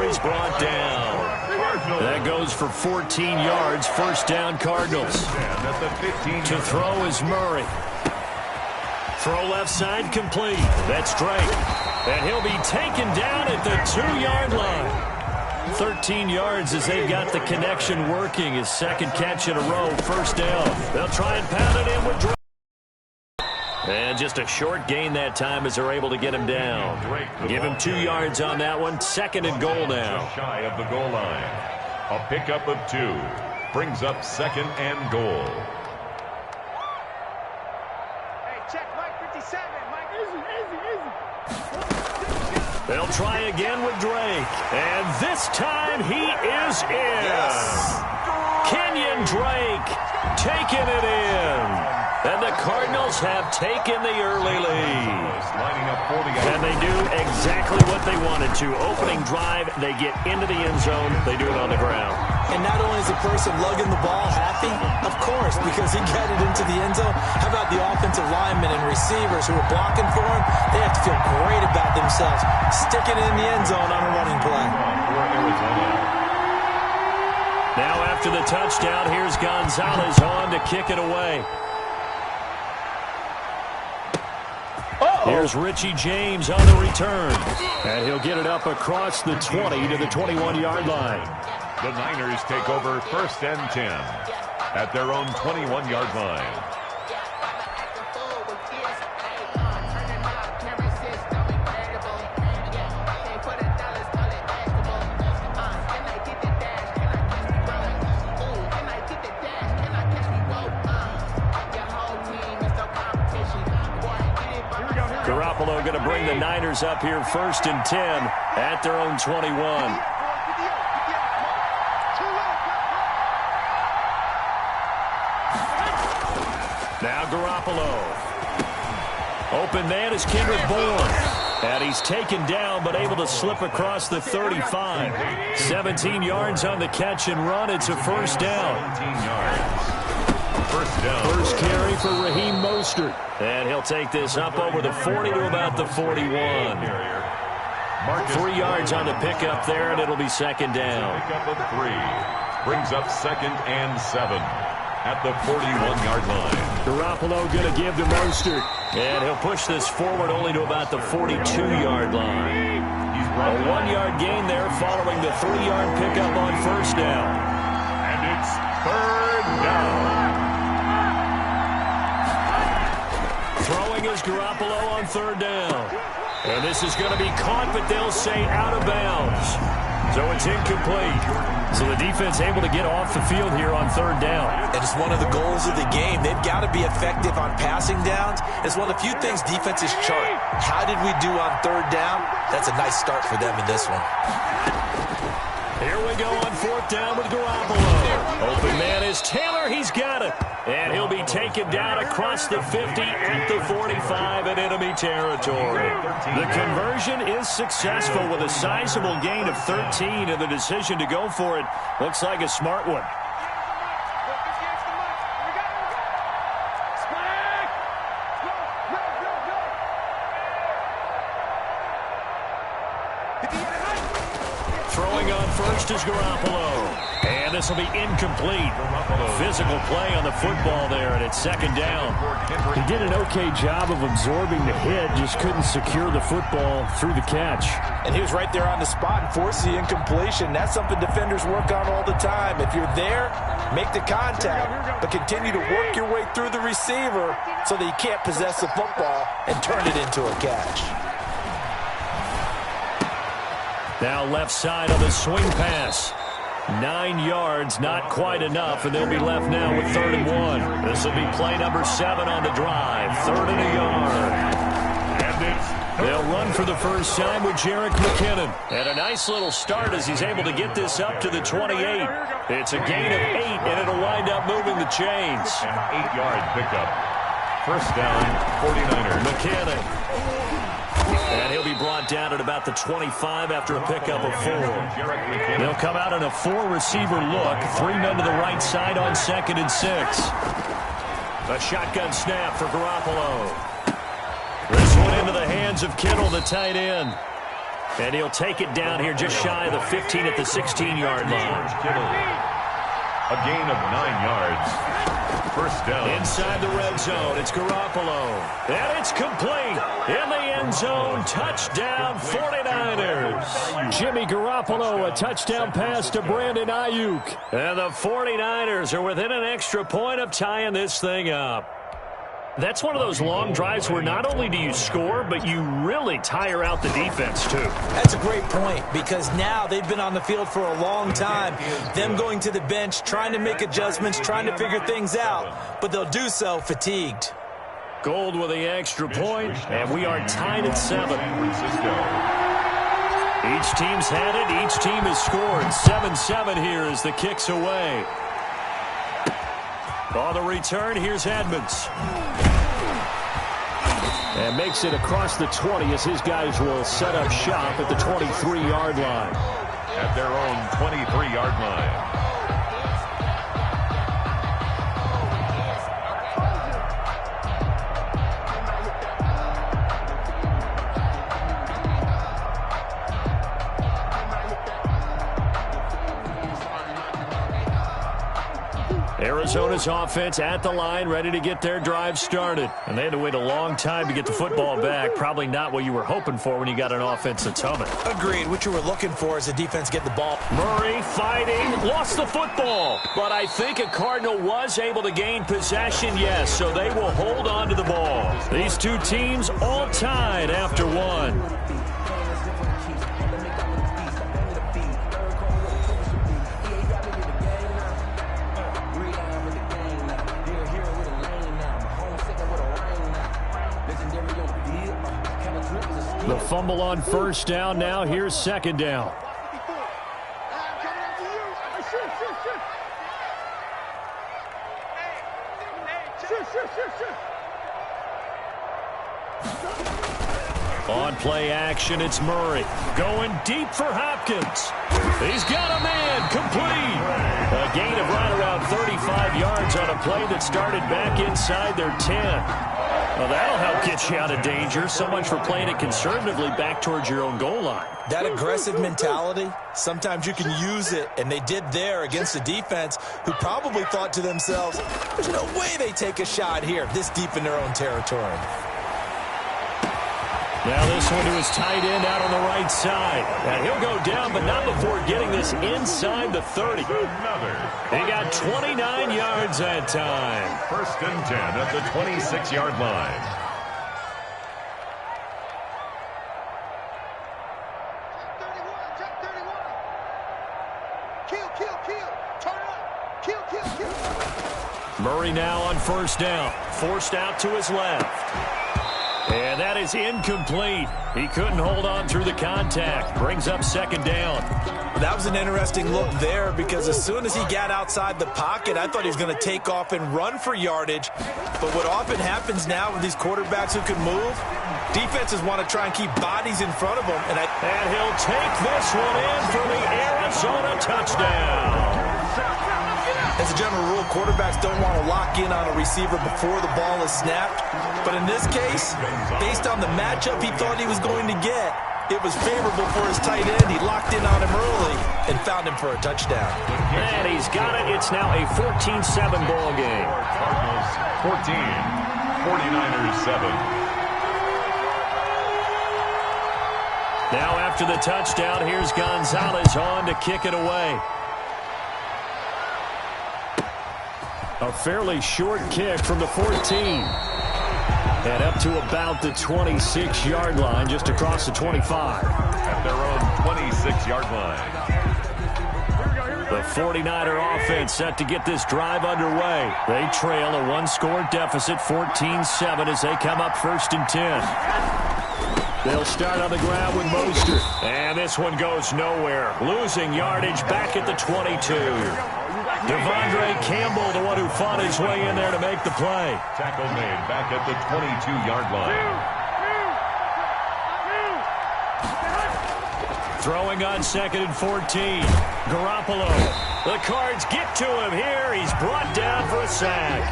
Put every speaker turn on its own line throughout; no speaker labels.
he's brought down. That goes for 14 yards. First down, Cardinals. To throw is Murray. Throw left side complete. That's Drake. And he'll be taken down at the 2-yard line. 13 yards as they've got the connection working. His second catch in a row. First down. They'll try and pound it in with Drake. And just a short gain that time as they're able to get him down. Give him 2 yards on that one. Second and goal now.
Shy of the goal line. A pickup of 2. Brings up second and goal.
Hey, check Mike 57. Mike, easy.
They'll try again with Drake. And this time he is in. Yes. Kenyon Drake taking it in. And the Cardinals have taken the early lead. And they do exactly what they wanted to. Opening drive, they get into the end zone. They do it on the ground.
And not only is the person lugging the ball happy, of course, because he got it into the end zone. How about the offensive linemen and receivers who are blocking for him? They have to feel great about themselves, sticking it in the end zone on a running play.
Now after the touchdown, here's Gonzalez on to kick it away. Here's Richie James on the return. And he'll get it up across the 20 to the 21-yard line.
The Niners take over first and 10 at their own 21-yard line.
Garoppolo going to bring the Niners up here first and 10 at their own 21. Now Garoppolo. Open man is Kendrick Bourne. And he's taken down but able to slip across the 35. 17 yards on the catch and run. It's a first down.
17 yards.
First carry for Raheem Mostert. And he'll take this up over the 40 to about the 41. 3 yards on the pickup there, and it'll be second down.
Pickup of 3. Brings up second and 7 at the 41-yard line.
Garoppolo going to give to Mostert. And he'll push this forward only to about the 42-yard line. A 1-yard gain there following the 3-yard pickup on first down.
And it's third down.
Throwing is Garoppolo on third down. And this is going to be caught, but they'll say out of bounds. So it's incomplete. So the defense able to get off the field here on third down.
And it's one of the goals of the game. They've got to be effective on passing downs. It's one of the few things defenses chart. How did we do on third down? That's a nice start for them in this one.
Here we go on fourth down with Garoppolo. Open man is Taylor. He's got it. And he'll be taken down across the 50 at the 45 in enemy territory. The conversion is successful with a sizable gain of 13, and the decision to go for it looks like a smart one. Throwing on first is Garoppolo. And this will be incomplete. Physical play on the football there, and it's second down. He did an okay job of absorbing the hit, just couldn't secure the football through the catch.
And he was right there on the spot and forced the incompletion. That's something defenders work on all the time. If you're there, make the contact, but continue to work your way through the receiver so that you can't possess the football and turn it into a catch.
Now left side on the swing pass. 9 yards, not quite enough, and they'll be left now with 3rd and 1. This will be play number 7 on the drive. 3rd and a yard. And they'll run for the first time with Jerick McKinnon. And a nice little start as he's able to get this up to the 28. It's a gain of 8, and it'll wind up moving the chains.
An 8-yard pickup. First down, 49ers.
McKinnon. And he'll be brought down at about the 25 after a pickup of 4. They'll come out in a 4-receiver look. 3 men to the right side on 2nd and 6. A shotgun snap for Garoppolo. This one into the hands of Kittle, the tight end. And he'll take it down here just shy of the 15 at the 16-yard line.
A gain of 9 yards. First down.
Inside the red zone, it's Garoppolo. And it's complete. In the end zone, touchdown 49ers. Jimmy Garoppolo, a touchdown pass to Brandon Ayuk. And the 49ers are within an extra point of tying this thing up. That's one of those long drives where not only do you score, but you really tire out the defense, too.
That's a great point, because now they've been on the field for a long time. Them going to the bench, trying to make adjustments, trying to figure things out, but they'll do so fatigued.
Gold with the extra point, and we are tied at 7. Each team's had it. Each team has scored. 7-7 here as the kick's away. On the return, here's Edmonds. And makes it across the 20 as his guys will set up shop at the 23-yard line.
At their own 23-yard line.
Arizona's offense at the line, ready to get their drive started. And they had to wait a long time to get the football back. Probably not what you were hoping for when you got an offense that's humming.
Agreed. What you were looking for is the defense get the ball.
Murray fighting, lost the football. But I think a Cardinal was able to gain possession, yes, so they will hold on to the ball. These two teams all tied after one. The fumble on first down. Now here's second down. On play action, it's Murray. Going deep for Hopkins. He's got a man. Complete. A gain of right around 35 yards on a play that started back inside their 10. Well, that'll help get you out of danger. So much for playing it conservatively back towards your own goal line.
That aggressive mentality, sometimes you can use it, and they did there against a defense who probably thought to themselves, there's no way they take a shot here this deep in their own territory.
Now this one to his tight end out on the right side. And he'll go down, but not before getting this inside the 30. He got 29 yards that time.
First and 10 at the 26-yard line.
Murray now on first down. Forced out to his left. And that is incomplete. He couldn't hold on through the contact. Brings up second down.
That was an interesting look there, because as soon as he got outside the pocket, I thought he was going to take off and run for yardage. But what often happens now with these quarterbacks who can move, defenses want to try and keep bodies in front of them. And
he'll take this one in for the Arizona touchdown.
As a general rule, quarterbacks don't want to lock in on a receiver before the ball is snapped. But in this case, based on the matchup he thought he was going to get, it was favorable for his tight end. He locked in on him early and found him for a touchdown.
And he's got it. It's now a 14-7 ball game.
Cardinals 14, 49ers 7.
Now after the touchdown, here's Gonzalez on to kick it away. A fairly short kick from the 14. And up to about the 26-yard line, just across the 25.
At their own 26-yard line.
The 49er offense set to get this drive underway. They trail a one-score deficit, 14-7, as they come up first and 10. They'll start on the ground with Mostert. And this one goes nowhere. Losing yardage back at the 22. Devondre Campbell, the one who fought his way in there to make the play.
Tackle made back at the 22-yard line.
Throwing on second and 14. Garoppolo. The Cards get to him here. He's brought down for a sack.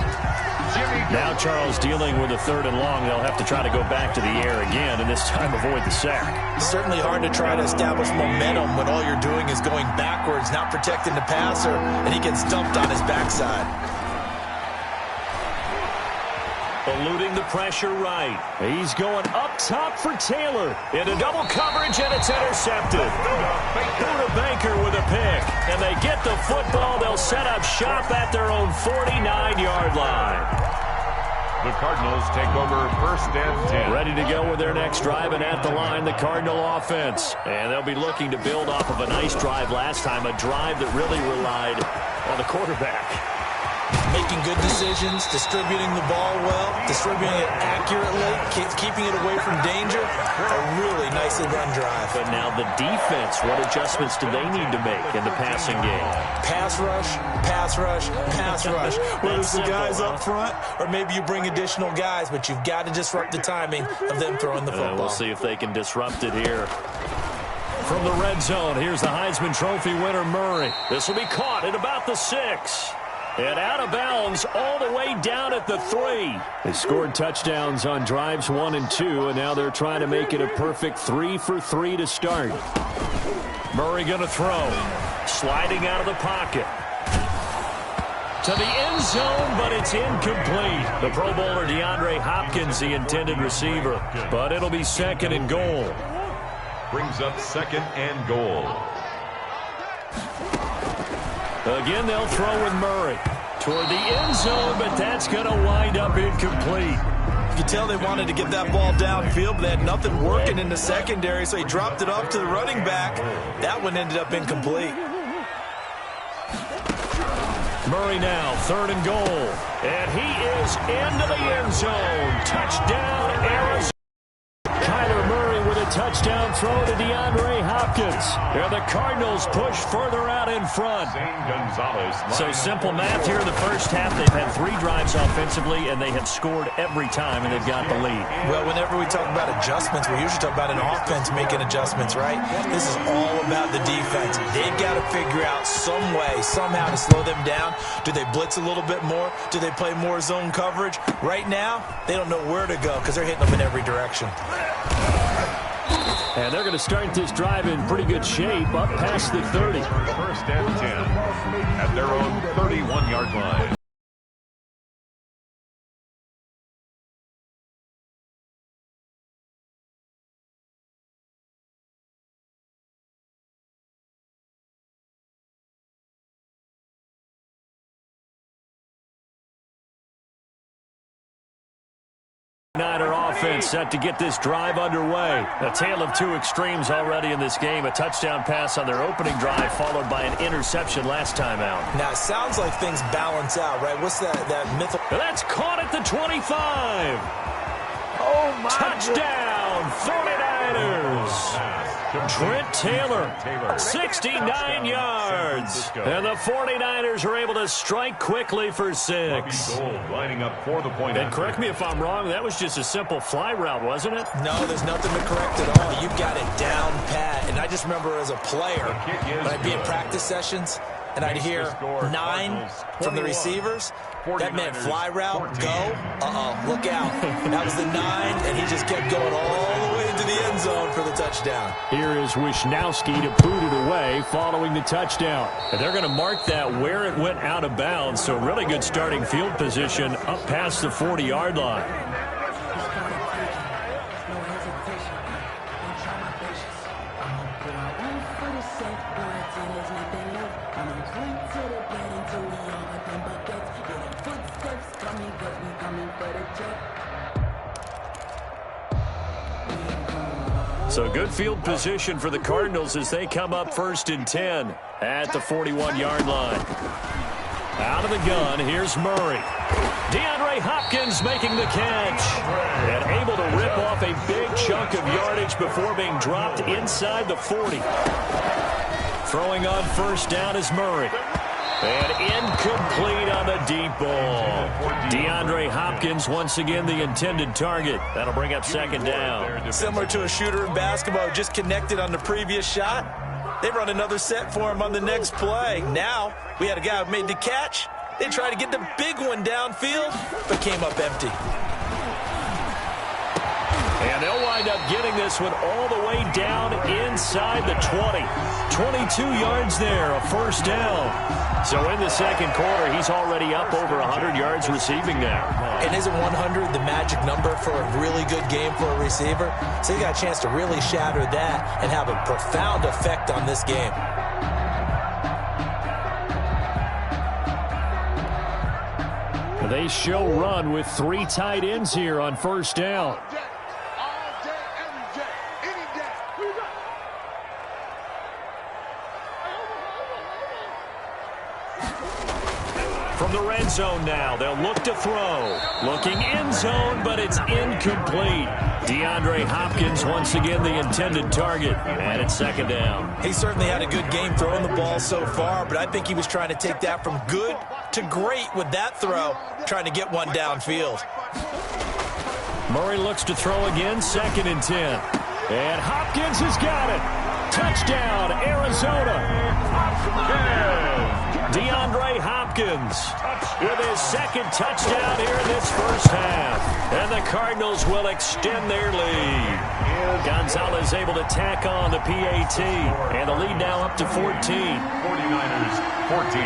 Now Charles dealing with a 3rd and long. They'll have to try to go back to the air again, and this time avoid the sack.
It's certainly hard to try to establish momentum when all you're doing is going backwards, not protecting the passer, and he gets dumped on his backside.
Eluding the pressure right. He's going up top for Taylor. Into double coverage, and it's intercepted. Buda Baker with a pick. And they get the football. They'll set up shop at their own 49-yard line.
The Cardinals take over 1st and 10.
Ready to go with their next drive, and at the line, the Cardinal offense. And they'll be looking to build off of a nice drive last time, a drive that really relied on the quarterback.
Making good decisions, distributing the ball well, distributing it accurately, keeping it away from danger. A really nicely run drive.
But now the defense, what adjustments do they need to make in the passing game?
Pass rush, pass rush, pass rush. Whether it's the guys up front or maybe you bring additional guys, but you've got to disrupt the timing of them throwing the football.
We'll see if they can disrupt it here. From the red zone, here's the Heisman Trophy winner, Murray. This will be caught at about the 6. And out of bounds all the way down at the 3. They scored touchdowns on drives 1 and 2, and now they're trying to make it a perfect 3 for 3 to start. Murray going to throw. Sliding out of the pocket. To the end zone, but it's incomplete. The Pro Bowler DeAndre Hopkins, the intended receiver. But it'll be 2nd and goal.
Brings up 2nd and goal.
Again, they'll throw with Murray toward the end zone, but that's going to wind up incomplete.
You can tell they wanted to get that ball downfield, but they had nothing working in the secondary, so he dropped it off to the running back. That one ended up incomplete.
Murray now, 3rd and goal. And he is into the end zone. Touchdown, Arizona. Kyler Murray with a touchdown throw to DeAndre Hopkins. And the Cardinals push further out in front. So simple math here in the first half. They've had 3 drives offensively, and they have scored every time, and they've got the lead.
Well, whenever we talk about adjustments, we usually talk about an offense making adjustments, right? This is all about the defense. They've got to figure out some way, somehow to slow them down. Do they blitz a little bit more? Do they play more zone coverage? Right now, they don't know where to go because they're hitting them in every direction.
And they're going to start this drive in pretty good shape up past the 30.
1st and 10 at their own 31-yard line.
Niner offense set to get this drive underway. A tale of 2 extremes already in this game. A touchdown pass on their opening drive followed by an interception last time out.
Now, it sounds like things balance out, right? What's that mythical?
That's caught at the 25.
Oh, my
touchdown, 49ers. Trent Taylor, 69 yards. And the 49ers are able to strike quickly for 6.
Lining up for the point.
And correct me if I'm wrong, that was just a simple fly route, wasn't it?
No, there's nothing to correct at all. You've got it down pat. And I just remember as a player, when I'd be in practice sessions, and I'd hear 9 from the receivers. That meant fly route, go, look out. That was the 9, and he just kept going all the way into the end zone for the touchdown.
Here is Wishnowski to boot it away following the touchdown. And they're going to mark that where it went out of bounds, so really good starting field position up past the 40-yard line. So good field position for the Cardinals as they come up 1st and 10 at the 41-yard line. Out of the gun, here's Murray. DeAndre Hopkins making the catch. And able to rip off a big chunk of yardage before being dropped inside the 40. Throwing on 1st down is Murray. And incomplete on the deep ball. DeAndre Hopkins once again the intended target. That'll bring up 2nd down.
Similar to a shooter in basketball, just connected on the previous shot. They run another set for him on the next play. Now, we had a guy who made the catch, They tried to get the big one downfield, but came up empty.
And they'll wind up getting this one all the way down inside the 20. 22 yards there, a first down. So in the second quarter, he's already up over 100 yards receiving now.
And isn't 100 the magic number for a really good game for a receiver? So he got a chance to really shatter that and have a profound effect on this game.
They show run with 3 tight ends here on first down. From the red zone now, they'll look to throw. Looking end zone, but it's incomplete. DeAndre Hopkins once again the intended target, and it's second down.
He certainly had a good game throwing the ball so far, but I think he was trying to take that from good to great with that throw, trying to get one downfield.
Murray looks to throw again, 2nd and 10. And Hopkins has got it. Touchdown, Arizona. DeAndre Hopkins with his 2nd touchdown here in this first half. And the Cardinals will extend their lead. Gonzalez able to tack on the PAT. And the lead now up to 14.
49ers, 14.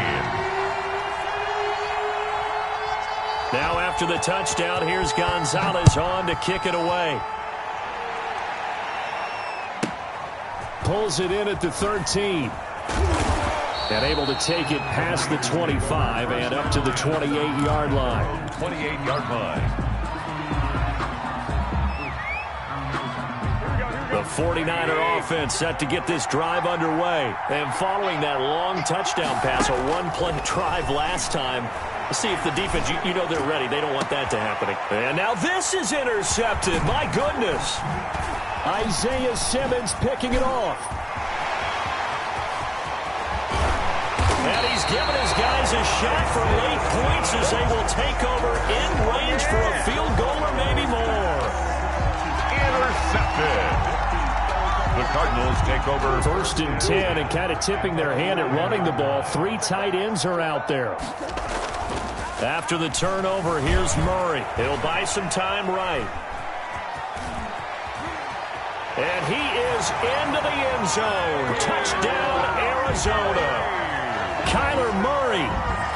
Now after the touchdown, here's Gonzalez on to kick it away. Pulls it in at the 13. And able to take it past the 25 and up to the 28-yard line.
28-yard line.
The 49er offense set to get this drive underway. And following that long touchdown pass, a one-play drive last time, let's see if the defense, you know they're ready. They don't want that to happen. And now this is intercepted. My goodness. Isaiah Simmons picking it off. And he's giving his guys a shot for late points as they will take over in range for a field goal or maybe more.
Intercepted. The Cardinals take over.
1st and 10 and kind of tipping their hand at running the ball. 3 tight ends are out there. After the turnover, here's Murray. He'll buy some time right. And he is into the end zone. Touchdown, Arizona. Kyler Murray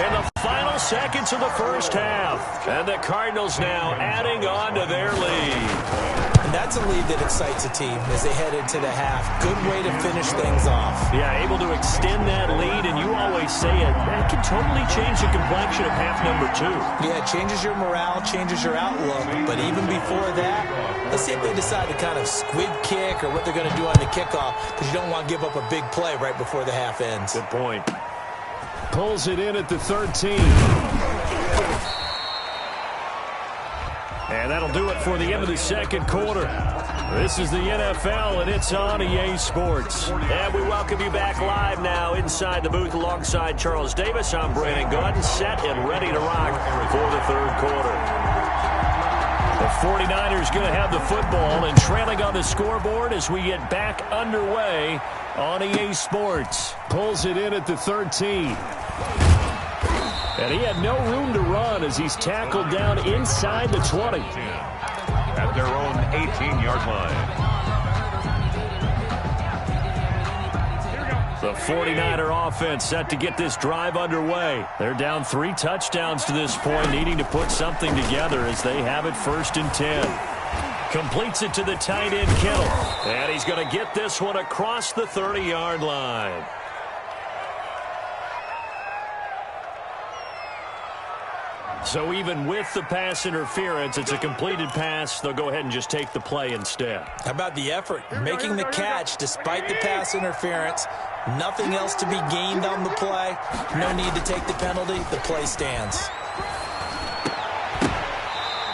in the final seconds of the first half. And the Cardinals now adding on to their lead.
And that's a lead that excites a team as they head into the half. Good way to finish things off.
Yeah, able to extend that lead, and you always say it, that can totally change the complexion of half number 2.
Yeah, it changes your morale, changes your outlook. But even before that, let's see if they decide to kind of squib kick or what they're going to do on the kickoff, because you don't want to give up a big play right before the half ends.
Good point. Pulls it in at the 13. And that'll do it for the end of the second quarter. This is the NFL, and it's on EA Sports. And we welcome you back live now inside the booth alongside Charles Davis. I'm Brandon Gordon, set and ready to rock for the third quarter. The 49ers going to have the football and trailing on the scoreboard as we get back underway on EA Sports. Pulls it in at the 13. And he had no room to run as he's tackled down inside the 20.
At their own 18-yard line.
The 49er offense set to get this drive underway. They're down 3 touchdowns to this point, needing to put something together as they have it 1st and 10. Completes it to the tight end, Kittle. And he's going to get this one across the 30-yard line. So even with the pass interference, it's a completed pass. They'll go ahead and just take the play instead.
How about the effort? Making the catch despite the pass interference. Nothing else to be gained on the play. No need to take the penalty. The play stands.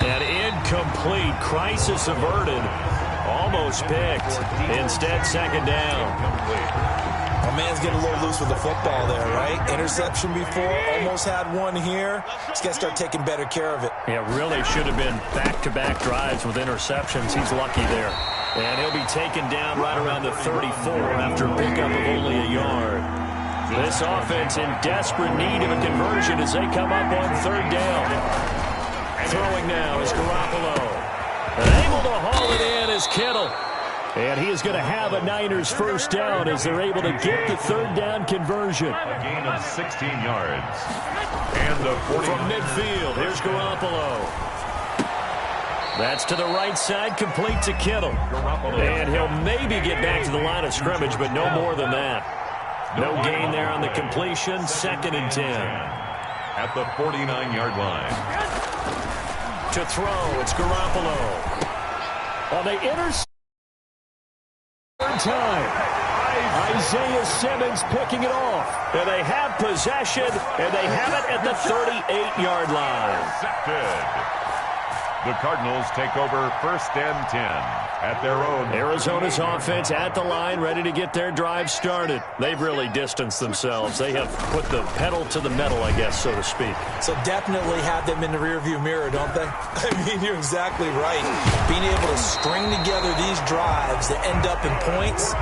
And incomplete. Crisis averted. Almost picked. Instead, second down.
My man's getting a little loose with the football there, right? Interception before, almost had one here. He's got to start taking better care of it.
Yeah, really should have been back-to-back drives with interceptions. He's lucky there. And he'll be taken down right around the 34 after a pickup of only a yard. This offense in desperate need of a conversion as they come up on third down. Throwing now is Garoppolo. Able to haul it in is Kittle. And he is going to have a Niners first down as they're able to get the third down conversion.
A gain of 16 yards. And the 40
from midfield, here's Garoppolo. That's to the right side, complete to Kittle. And he'll maybe get back to the line of scrimmage, but no more than that. No gain there on the completion, 2nd and 10.
At the 49-yard line.
To throw, it's Garoppolo. On the intercept. Time. Isaiah Simmons picking it off. And they have possession, and they have it at the 38-yard line.
Intercepted. The Cardinals take over 1st and 10 at their own.
Arizona's offense at the line, ready to get their drive started. They've really distanced themselves. They have put the pedal to the metal, I guess, so to speak.
So definitely have them in the rearview mirror, don't they? I mean, you're exactly right. Being able to string together these drives that end up in points,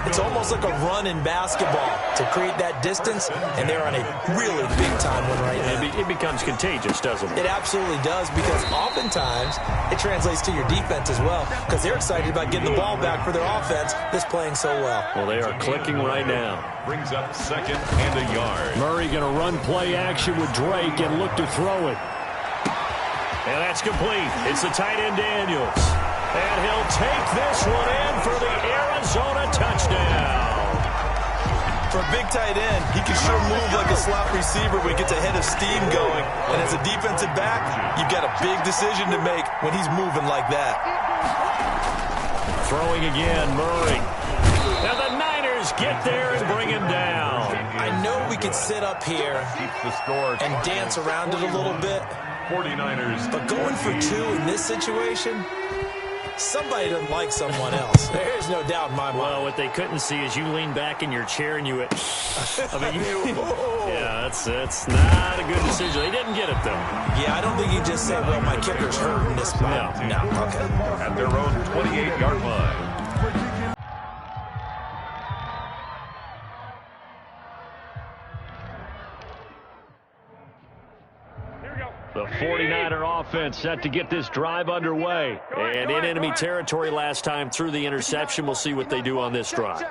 it's almost like a run in basketball to create that distance, and they're on a really big-time one right now.
It becomes contagious, doesn't it?
It absolutely does, because oftentimes it translates to your defense as well, because they're excited about getting the ball back for their offense that's playing so well.
Well, they are clicking right now.
Brings up 2nd and a yard.
Murray going to run play action with Drake and look to throw it. And that's complete. It's the tight end Daniels. And he'll take this one in for the Arizona touchdown.
For a big tight end, he can sure move like a slot receiver when he gets a head of steam going. And as a defensive back, you've got a big decision to make when he's moving like that.
Throwing again, Murray. Now the Niners get there and bring him down.
I know we could sit up here and dance around it a little bit.
49ers.
But going for 2 in this situation, somebody doesn't like someone else. There's no doubt in my mind.
Well, what they couldn't see is you lean back in your chair and you went, yeah, that's not a good decision. They didn't get it, though.
Yeah, I don't think you just say, well, my kicker's hurt in this spot. No, okay.
At their own 28-yard line.
The 49er offense set to get this drive underway. And in enemy territory last time through the interception. We'll see what they do on this drive.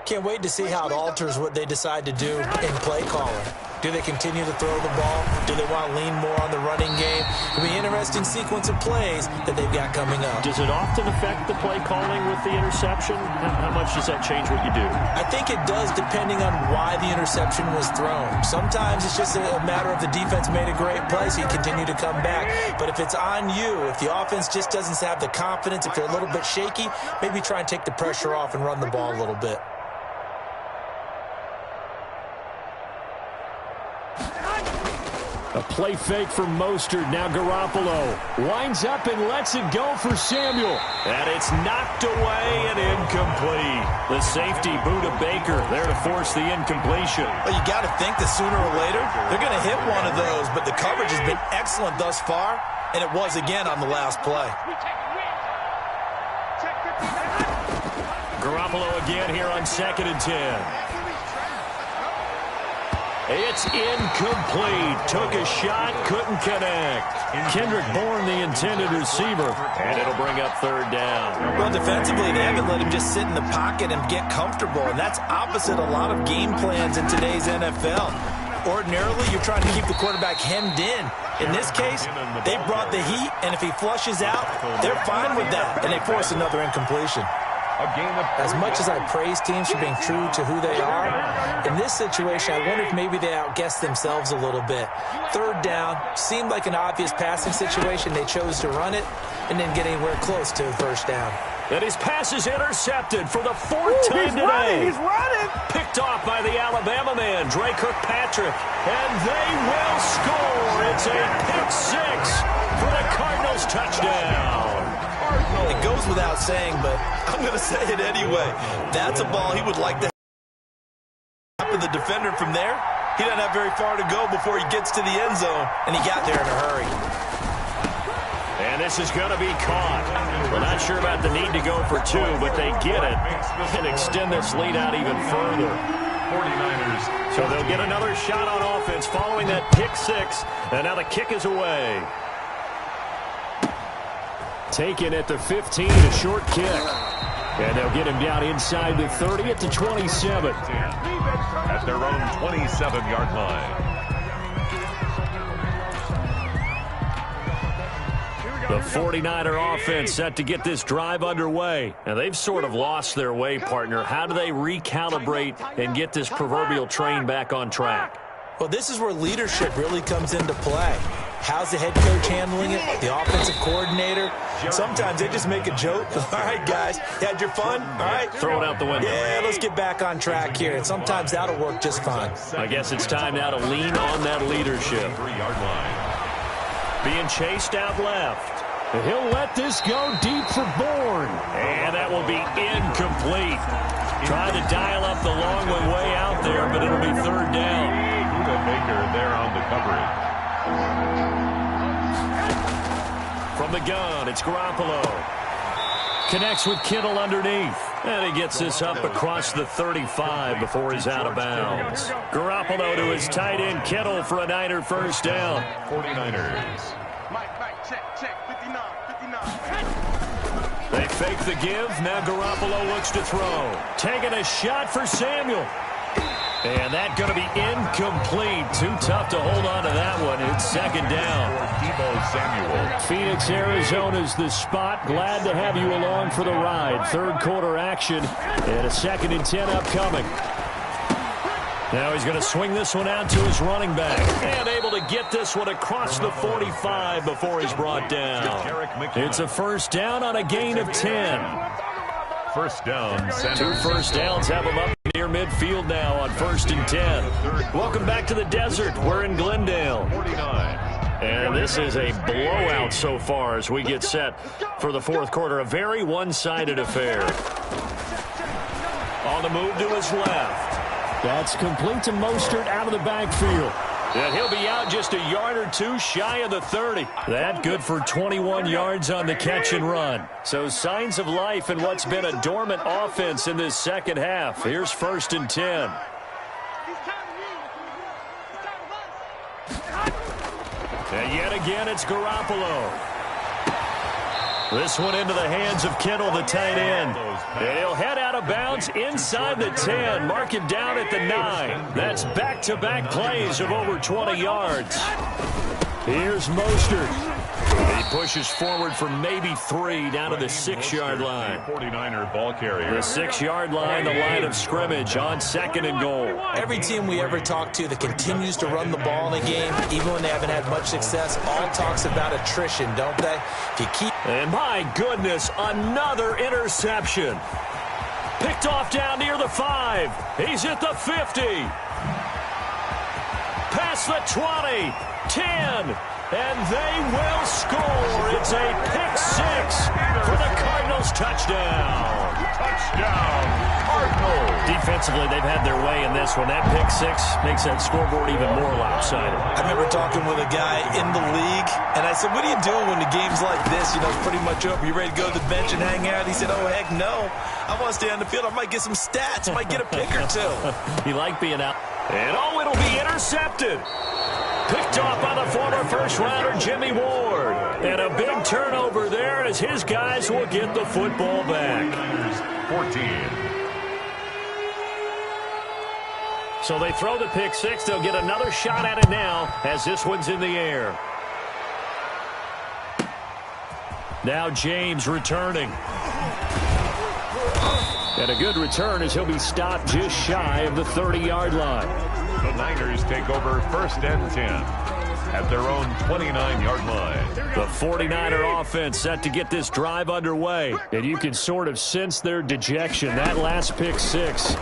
Can't wait to see how it alters what they decide to do in play calling. Do they continue to throw the ball? Do they want to lean more on the running game? It'll be an interesting sequence of plays that they've got coming up.
Does it often affect the play calling with the interception? How much does that change what you do?
I think it does, depending on why the interception was thrown. Sometimes it's just a matter of the defense made a great play, so you continue to come back. But if it's on you, if the offense just doesn't have the confidence, if they're a little bit shaky, maybe try and take the pressure off and run the ball a little bit.
A play fake for Mostert. Now Garoppolo winds up and lets it go for Samuel. And it's knocked away and incomplete. The safety, Buda Baker, there to force the incompletion.
Well, you got to think that sooner or later they're going to hit one of those, but the coverage has been excellent thus far, and it was again on the last play.
Garoppolo again here on 2nd and 10. It's incomplete. Took a shot, couldn't connect. Kendrick Bourne, the intended receiver, and it'll bring up 3rd down.
Well, defensively, they haven't let him just sit in the pocket and get comfortable, and that's opposite a lot of game plans in today's NFL. Ordinarily, you're trying to keep the quarterback hemmed in. In this case, they brought the heat, and if he flushes out, they're fine with that, and they force another incompletion. As much as I praise teams for being true to who they are, in this situation, I wonder if maybe they outguessed themselves a little bit. 3rd down, seemed like an obvious passing situation. They chose to run it and didn't get anywhere close to 1st down.
And his pass is intercepted for the 4th time today.
He's running.
Picked off by the Alabama man, Dre Kirkpatrick. And they will score. It's a pick 6 for the Cardinals touchdown.
It goes without saying, but I'm going to say it anyway. That's a ball he would like to have the defender from there. He doesn't have very far to go before he gets to the end zone, and he got there in a hurry.
And this is going to be caught. We're not sure about the need to go for 2, but they get it and extend this lead out even further.
49ers.
So they'll get another shot on offense following that pick six. And now the kick is away. Taken at the 15, a short kick. And they'll get him down inside the 30 at the 27.
At their own 27-yard line.
The 49er offense set to get this drive underway. And they've sort of lost their way, partner. How do they recalibrate and get this proverbial train back on track?
Well, this is where leadership really comes into play. How's the head coach handling it? The offensive coordinator? Sometimes they just make a joke. All right, guys, you had your fun? All right.
Throw it out the window.
Yeah, let's get back on track here. And sometimes that'll work just fine.
I guess it's time now to lean on that leadership.
3-yard line.
Being chased out left. He'll let this go deep for Bourne. And that will be incomplete. Trying to dial up the long one way out there, but it'll be third down.
Baker there on the coverage.
From the gun, it's Garoppolo. Connects with Kittle underneath. And he gets this up across the 35 before he's out of bounds. Garoppolo to his tight end, Kittle, for a Niner first down.
49ers.
Check, 59.
They fake the give. Now Garoppolo looks to throw. Taking a shot for Samuel. And that going to be incomplete. Too tough to hold on to that one. It's second down.
Deebo Samuel.
Phoenix, Arizona's the spot. Glad to have you along for the ride. Third quarter action and a 2nd and 10 upcoming. Now he's going to swing this one out to his running back. And able to get this one across the 45 before he's brought down. It's a first down on a gain of 10.
First down.
Two first downs have him up near midfield now on 1st and 10. Welcome back to the desert. We're in Glendale.
49.
And this is a blowout so far as we get set for the fourth quarter. A very one-sided affair. On the move to his left. That's complete to Mostert out of the backfield. And he'll be out just a yard or two shy of the 30. That good for 21 yards on the catch and run. So signs of life in what's been a dormant offense in this second half. Here's 1st and 10. And yet again, it's Garoppolo. This one into the hands of Kittle, the tight end. And he'll head out of bounds inside the 10. Mark him down at the 9. That's back-to-back plays of over 20 yards. Here's Mostert. He pushes forward for maybe 3 down to the 6-yard line.
49er ball carrier.
The 6-yard line, the line of scrimmage on 2nd and goal.
Every team we ever talk to that continues to run the ball in a game, even when they haven't had much success, all talks about attrition, don't they? If you keep...
And my goodness, another interception. Picked off down near the 5. He's at the 50. Past the 20. 10. And they will score. It's a pick 6 for the Cardinals touchdown.
Touchdown, Cardinals.
Defensively, they've had their way in this one. That pick 6 makes that scoreboard even more lopsided.
I remember talking with a guy in the league, and I said, what do you do when the game's like this? You know, it's pretty much over. You ready to go to the bench and hang out? He said, oh, heck no. I want to stay on the field. I might get some stats. I might get a pick or two.
You like being out. And oh, it'll be intercepted. Picked off by the former first-rounder Jimmy Ward. And a big turnover there as his guys will get the football back.
14.
So they throw the pick 6. They'll get another shot at it now as this one's in the air. Now James returning. And a good return as he'll be stopped just shy of the 30-yard line.
The Niners take over 1st and 10 at their own 29-yard line.
The 49er offense set to get this drive underway. And you can sort of sense their dejection. That last pick 6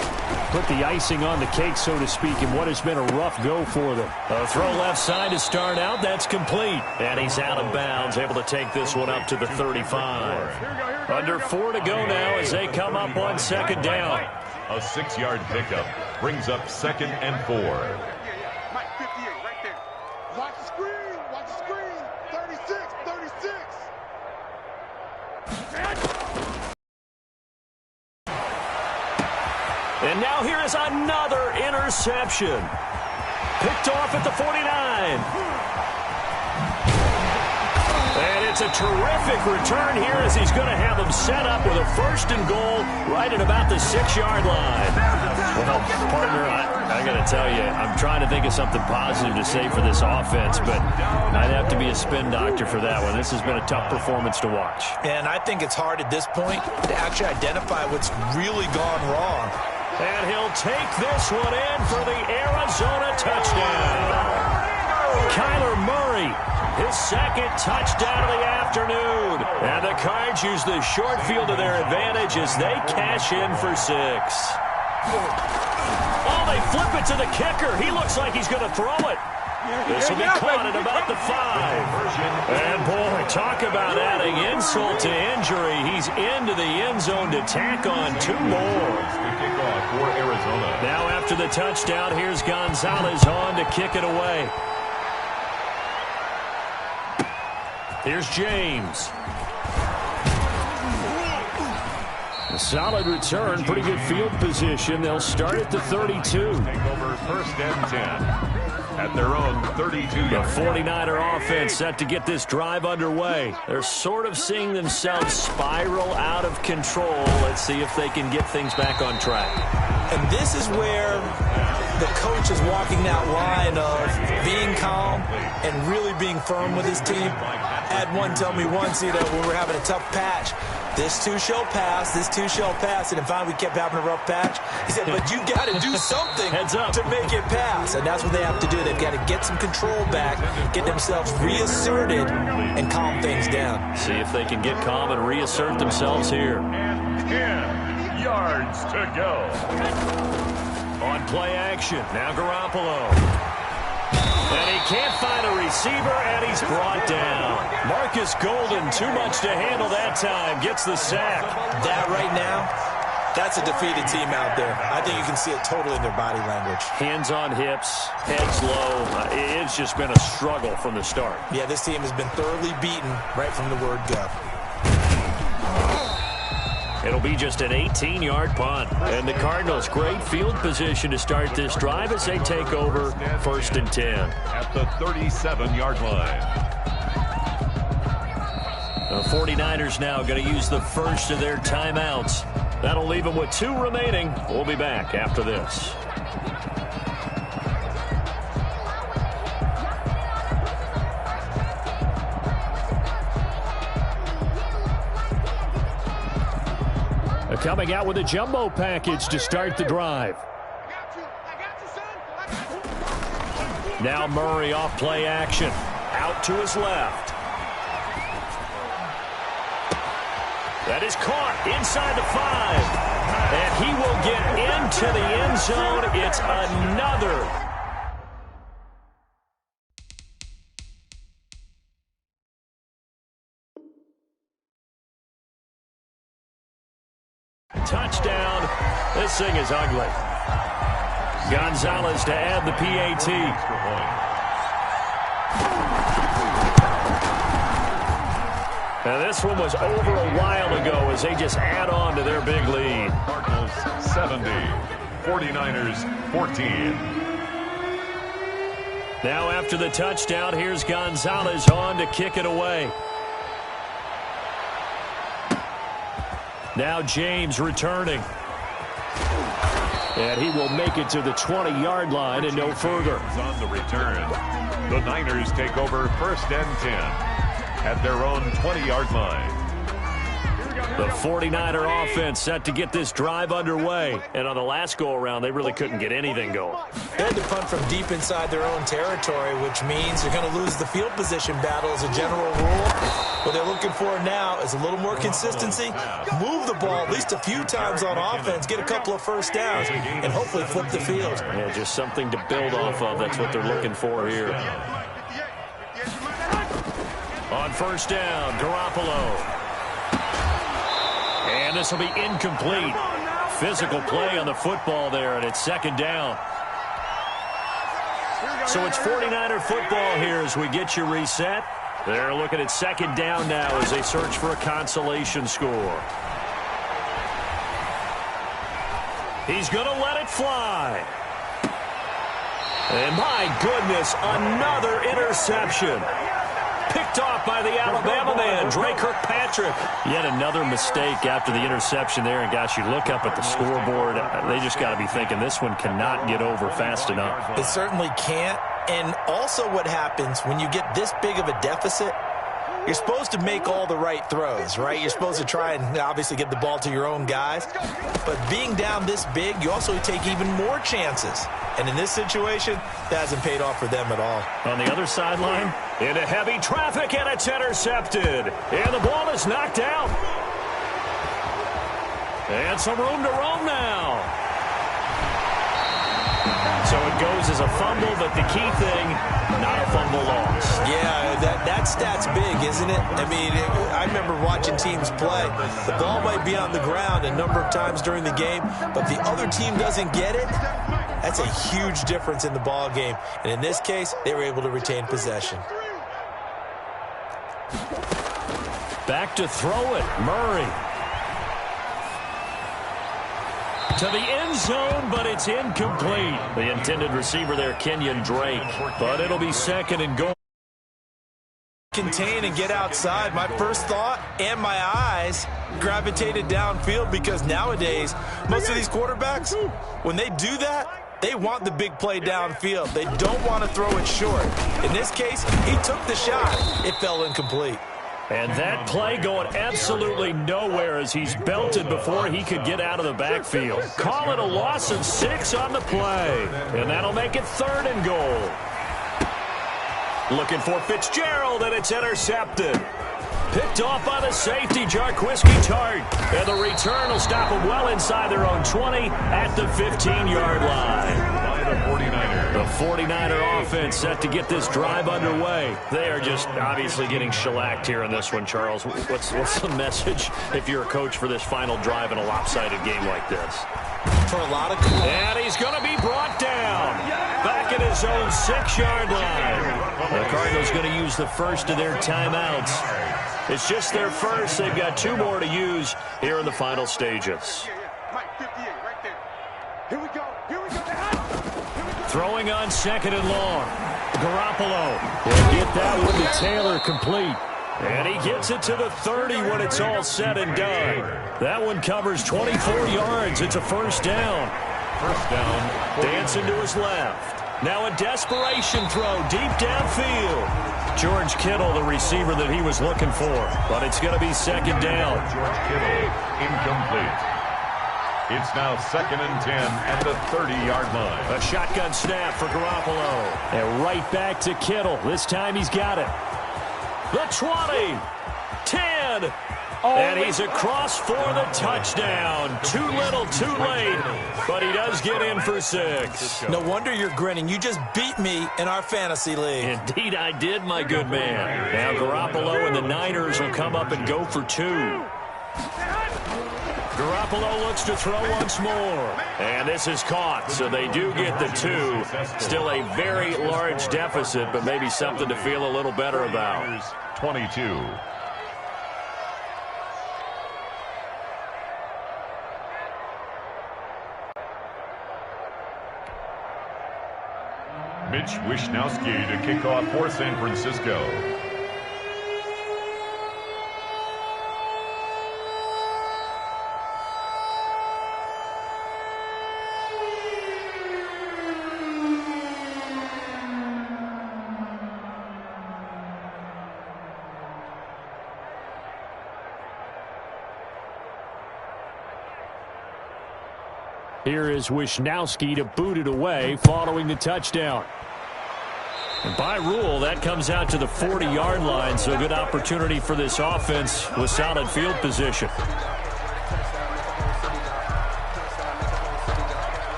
put the icing on the cake, so to speak, in what has been a rough go for them. A throw left side to start out. That's complete. And he's out of bounds, able to take this one up to the 35. Under 4 to go now as they come up on 2nd down.
A 6-yard pickup brings up 2nd and 4.
Mike, 58, right there. Watch the screen. Watch the screen. 36.
And now here is another interception. Picked off at the 49. And it's a terrific return here as he's going to have them set up with a 1st and goal right at about the 6-yard line. Well, partner, I got to tell you, I'm trying to think of something positive to say for this offense, but I'd have to be a spin doctor for that one. This has been a tough performance to watch.
And I think it's hard at this point to actually identify what's really gone wrong.
And he'll take this one in for the Arizona touchdown. Kyler Murray, his 2nd touchdown of the afternoon. And the Cards use the short field to their advantage as they cash in for 6. Oh, they flip it to the kicker. He looks like he's going to throw it. This will be caught at about the 5. And, boy, talk about adding insult to injury. He's into the end zone to tack on 2 more.
For Arizona.
Now after the touchdown, here's Gonzalez on to kick it away. Here's James. A solid return, pretty good field position. They'll start at the 32.
Take over 1st and 10 at their own 32-yard.
The 49er offense set to get this drive underway. They're sort of seeing themselves spiral out of control. Let's see if they can get things back on track.
And this is where the coach is walking that line of being calm and really being firm with his team. I had one tell me once, when we were having a tough patch, this too shall pass, this too shall pass. And finally we kept having a rough patch. He said, but you got to do something to make it pass. And that's what they have to do. They've got to get some control back, get themselves reasserted, and calm things down.
See if they can get calm and reassert themselves here.
10 yards to go.
On play action, now Garoppolo. And he can't find a receiver, and he's brought down. Marcus Golden, too much to handle that time, gets the sack.
That right now, that's a defeated team out there. I think you can see it totally in their body language.
Hands on hips, heads low. It's just been a struggle from the start.
Yeah, this team has been thoroughly beaten right from the word go.
It'll be just an 18-yard punt. And the Cardinals, great field position to start this drive as they take over 1st and 10.
At the 37-yard line.
The 49ers now going to use the first of their timeouts. That'll leave them with 2 remaining. We'll be back after this. Coming out with a jumbo package to start the drive. Now Murray off play action. Out to his left. That is caught inside the 5. And he will get into the end zone. It's another touchdown. This thing is ugly. Gonzalez to add the PAT. Now this one was over a while ago as they just add on to their big lead.
Cardinals 70, 49ers 14.
Now after the touchdown, here's Gonzalez on to kick it away. Now James returning. And he will make it to the 20-yard line and no further.
On the return, the Niners take over 1st and 10 at their own 20-yard line.
The 49er offense set to get this drive underway. And on the last go-around, they really couldn't get anything going.
They had to punt from deep inside their own territory, which means they're going to lose the field position battle as a general rule. What they're looking for now is a little more consistency, move the ball at least a few times on offense, get a couple of first downs, and hopefully flip the field.
Yeah, just something to build off of. That's what they're looking for here. On 1st down, Garoppolo. And this will be incomplete. Physical play on the football there, and it's 2nd down. So it's 49er football here as we get you reset. They're looking at 2nd down now as they search for a consolation score. He's going to let it fly. And my goodness, another interception. Picked off by the Alabama man, Dre Kirkpatrick. Yet another mistake after the interception there. And, gosh, you look up at the scoreboard. They just got to be thinking this one cannot get over fast enough.
It certainly can't. And also what happens when you get this big of a deficit, you're supposed to make all the right throws, right? You're supposed to try and obviously get the ball to your own guys. But being down this big, you also take even more chances. And in this situation, that hasn't paid off for them at all.
On the other sideline, into heavy traffic, and it's intercepted. And the ball is knocked out. And some room to roam now. So it goes as a fumble, but the key thing, not a fumble loss.
Yeah, that stat's big, isn't it? I mean, I remember watching teams play. The ball might be on the ground a number of times during the game, but the other team doesn't get it. That's a huge difference in the ball game. And in this case, they were able to retain possession.
Back to throw it, Murray. To the end zone, but it's incomplete. The intended receiver there, Kenyon Drake. But it'll be second and goal.
Contain and get outside. My first thought and my eyes gravitated downfield because nowadays, most of these quarterbacks, when they do that, they want the big play downfield. They don't want to throw it short. In this case, he took the shot. It fell incomplete.
And that play going absolutely nowhere as he's belted before he could get out of the backfield. Call it a loss of 6 on the play. And that'll make it third and goal. Looking for Fitzgerald, and it's intercepted. Picked off by the safety, Jarquiski Tart. And the return will stop them well inside their own 20 at the 15-yard line.
By the 49ers.
The 49er offense set to get this drive underway. They are just obviously getting shellacked here in this one, Charles. What's the message if you're a coach for this final drive in a lopsided game like this?
For a lot of...
And he's going to be brought down. Back at his own 6-yard line. The Cardinals going to use the first of their timeouts. It's just their first. They've got 2 more to use here in the final stages.
Mike, 58, right there. Here we go. Here we go.
Throwing on second and long. Garoppolo will get that one to Taylor complete. And he gets it to the 30 when it's all said and done. That one covers 24 yards. It's a first down.
First down.
Dancing to his left. Now a desperation throw deep downfield. George Kittle, the receiver that he was looking for. But it's going to be second down.
George Kittle, incomplete. It's now second and 10 at the 30-yard line.
A shotgun snap for Garoppolo. And right back to Kittle. This time he's got it. The 20, 10, and he's across for the touchdown. Too little, too late, but he does get in for 6.
No wonder you're grinning. You just beat me in our fantasy league.
Indeed I did, my good man. Now Garoppolo and the Niners will come up and go for 2. Garoppolo looks to throw once more. And this is caught, so they do get the 2. Still a very large deficit, but maybe something to feel a little better about.
22. Mitch Wishnowsky to kick off for San Francisco.
Here is Wishnowsky to boot it away following the touchdown. And by rule, that comes out to the 40-yard line, so a good opportunity for this offense with solid field position.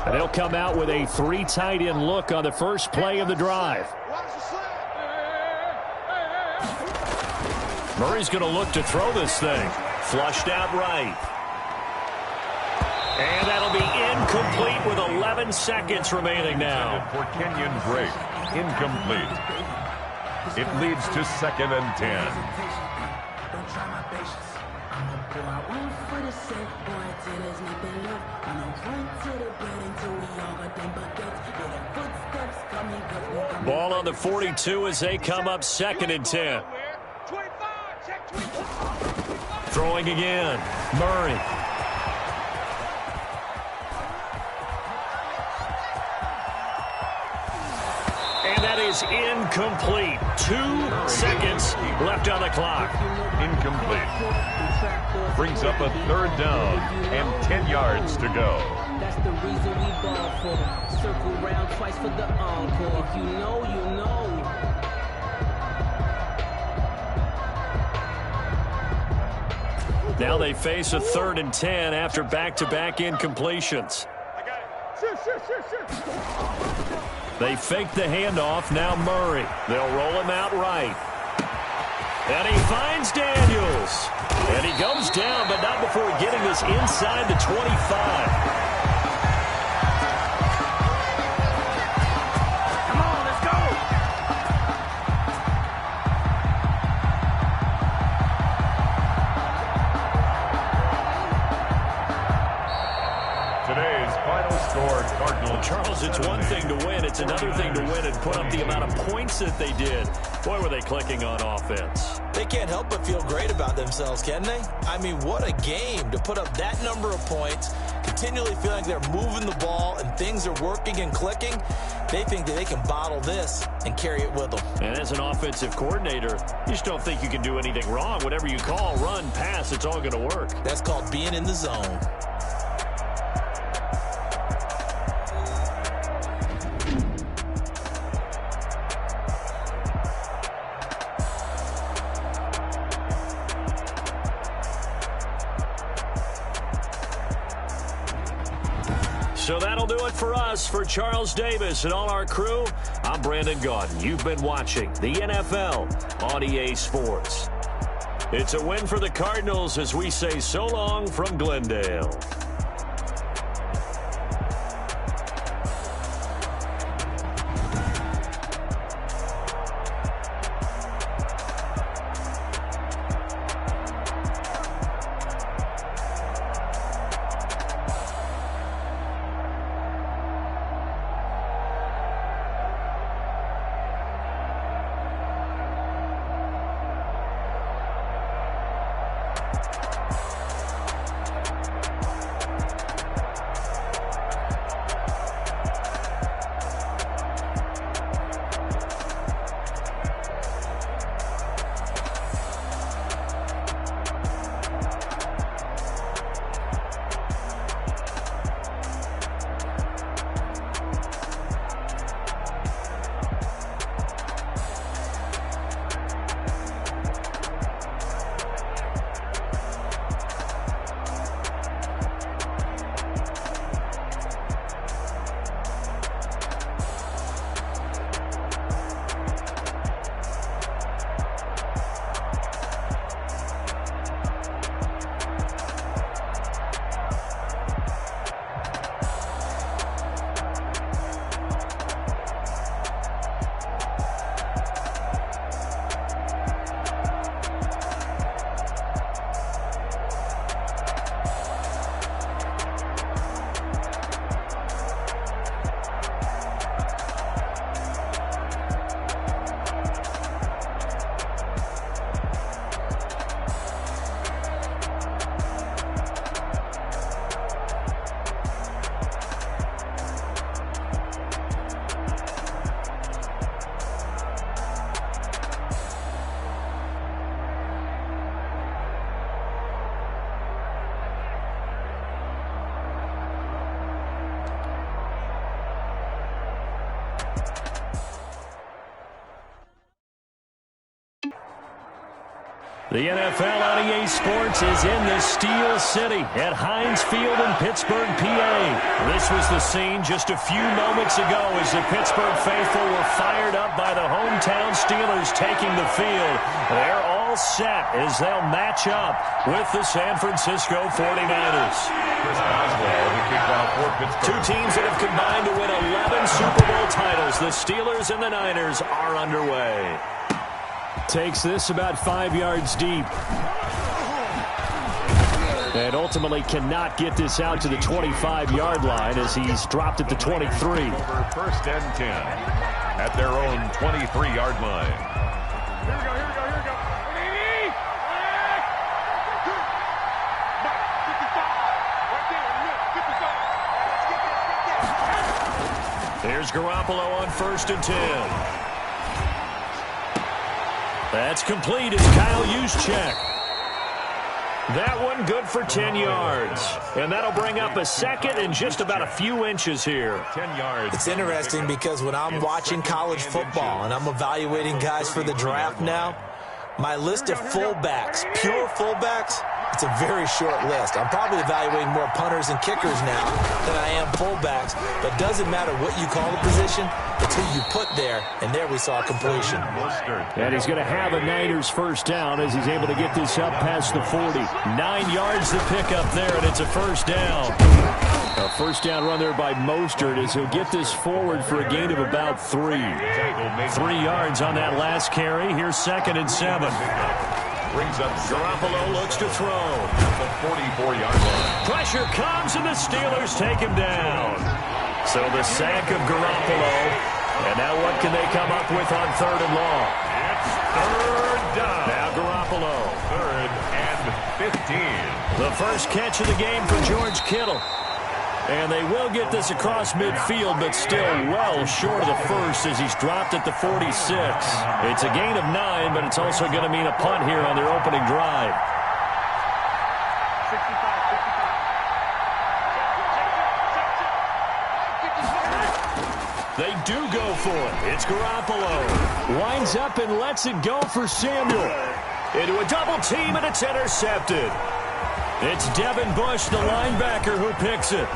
And they'll come out with a 3 tight end look on the first play of the drive. Murray's going to look to throw this thing. Flushed out right. And that'll be incomplete with 11 seconds remaining now.
For Kenyon Drake, incomplete. It leads to 2nd and 10.
Ball on the 42 as they come up 2nd and 10. Throwing again. Murray. And that is incomplete. 2 seconds left on the clock.
Incomplete. Brings up a 3rd down and 10 yards to go.
That's the reason we ball for. Circle round twice for the encore. If you know, you know.
Now they face a 3rd and 10 after back-to-back incompletions. They fake the handoff. Now Murray. They'll roll him out right. And he finds Daniels. And he goes down, but not before getting this inside the 25. Charles, it's one thing to win. It's another thing to win and put up the amount of points that they did. Boy, were they clicking on offense.
They can't help but feel great about themselves, can they? I mean, what a game to put up that number of points, continually feeling like they're moving the ball and things are working and clicking. They think that they can bottle this and carry it with them.
And as an offensive coordinator, you just don't think you can do anything wrong. Whatever you call, run, pass, it's all going to work.
That's called being in the zone.
So that'll do it for us. For Charles Davis and all our crew, I'm Brandon Gaudin. You've been watching the NFL on EA Sports. It's a win for the Cardinals as we say so long from Glendale. The NFL on EA Sports is in the Steel City at Heinz Field in Pittsburgh, PA. This was the scene just a few moments ago as the Pittsburgh faithful were fired up by the hometown Steelers taking the field. They're all set as they'll match up with the San Francisco 49ers. Two teams that have combined to win 11 Super Bowl titles. The Steelers and the Niners are underway. Takes this about 5 yards deep. And ultimately cannot get this out to the 25-yard line as he's dropped at the 23.
Over first and 10 at their own 23-yard line.
Here we go.
Here's Garoppolo on first and 10. That's complete. It's Kyle Juszczyk. That one good for 10 yards. And that'll bring up a second and just about a few inches here.
10 yards.
It's interesting because when I'm watching college football and I'm evaluating guys for the draft now, my list of fullbacks, pure fullbacks, it's a very short list. I'm probably evaluating more punters and kickers now than I am fullbacks. But it doesn't matter what you call the position, it's who you put there. And there we saw a completion.
And he's going to have a Niners first down as he's able to get this up past the 40. 9 yards to pick up there, and it's a first down. A first down run there by Mostert as he'll get this forward for a gain of about 3. 3 yards on that last carry. Here's 2nd and 7.
Brings up
Garoppolo looks to throw.
The 44-yard line.
Pressure comes, and the Steelers take him down. So the sack of Garoppolo. And now what can they come up with on 3rd and long?
It's 3rd down.
Now Garoppolo.
3rd and 15.
The first catch of the game for George Kittle. And they will get this across midfield, but still well short of the first as he's dropped at the 46. It's a gain of 9, but it's also going to mean a punt here on their opening drive. They do go for it. It's Garoppolo. Winds up and lets it go for Samuel. Into a double team, and it's intercepted. It's Devin Bush, the linebacker, who picks it.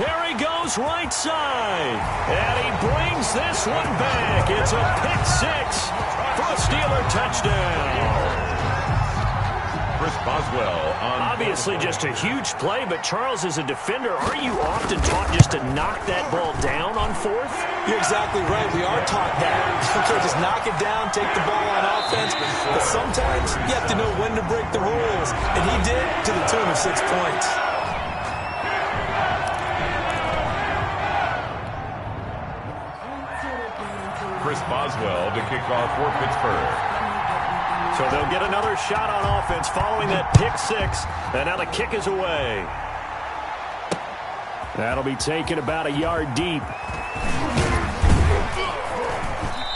There he goes right side. And he brings this one back. It's a pick 6 for a Steeler touchdown.
Chris Boswell on.
Obviously just a huge play, but Charles, as a defender, aren't you often taught just to knock that ball down on 4th?
You're exactly right. We are taught that. You can't just knock it down, take the ball on offense. But sometimes you have to know when to break the rules. And he did to the tune of 6 points.
Chris Boswell to kick off for Pittsburgh.
So they'll get another shot on offense following that pick 6. And now the kick is away. That'll be taken about a yard deep.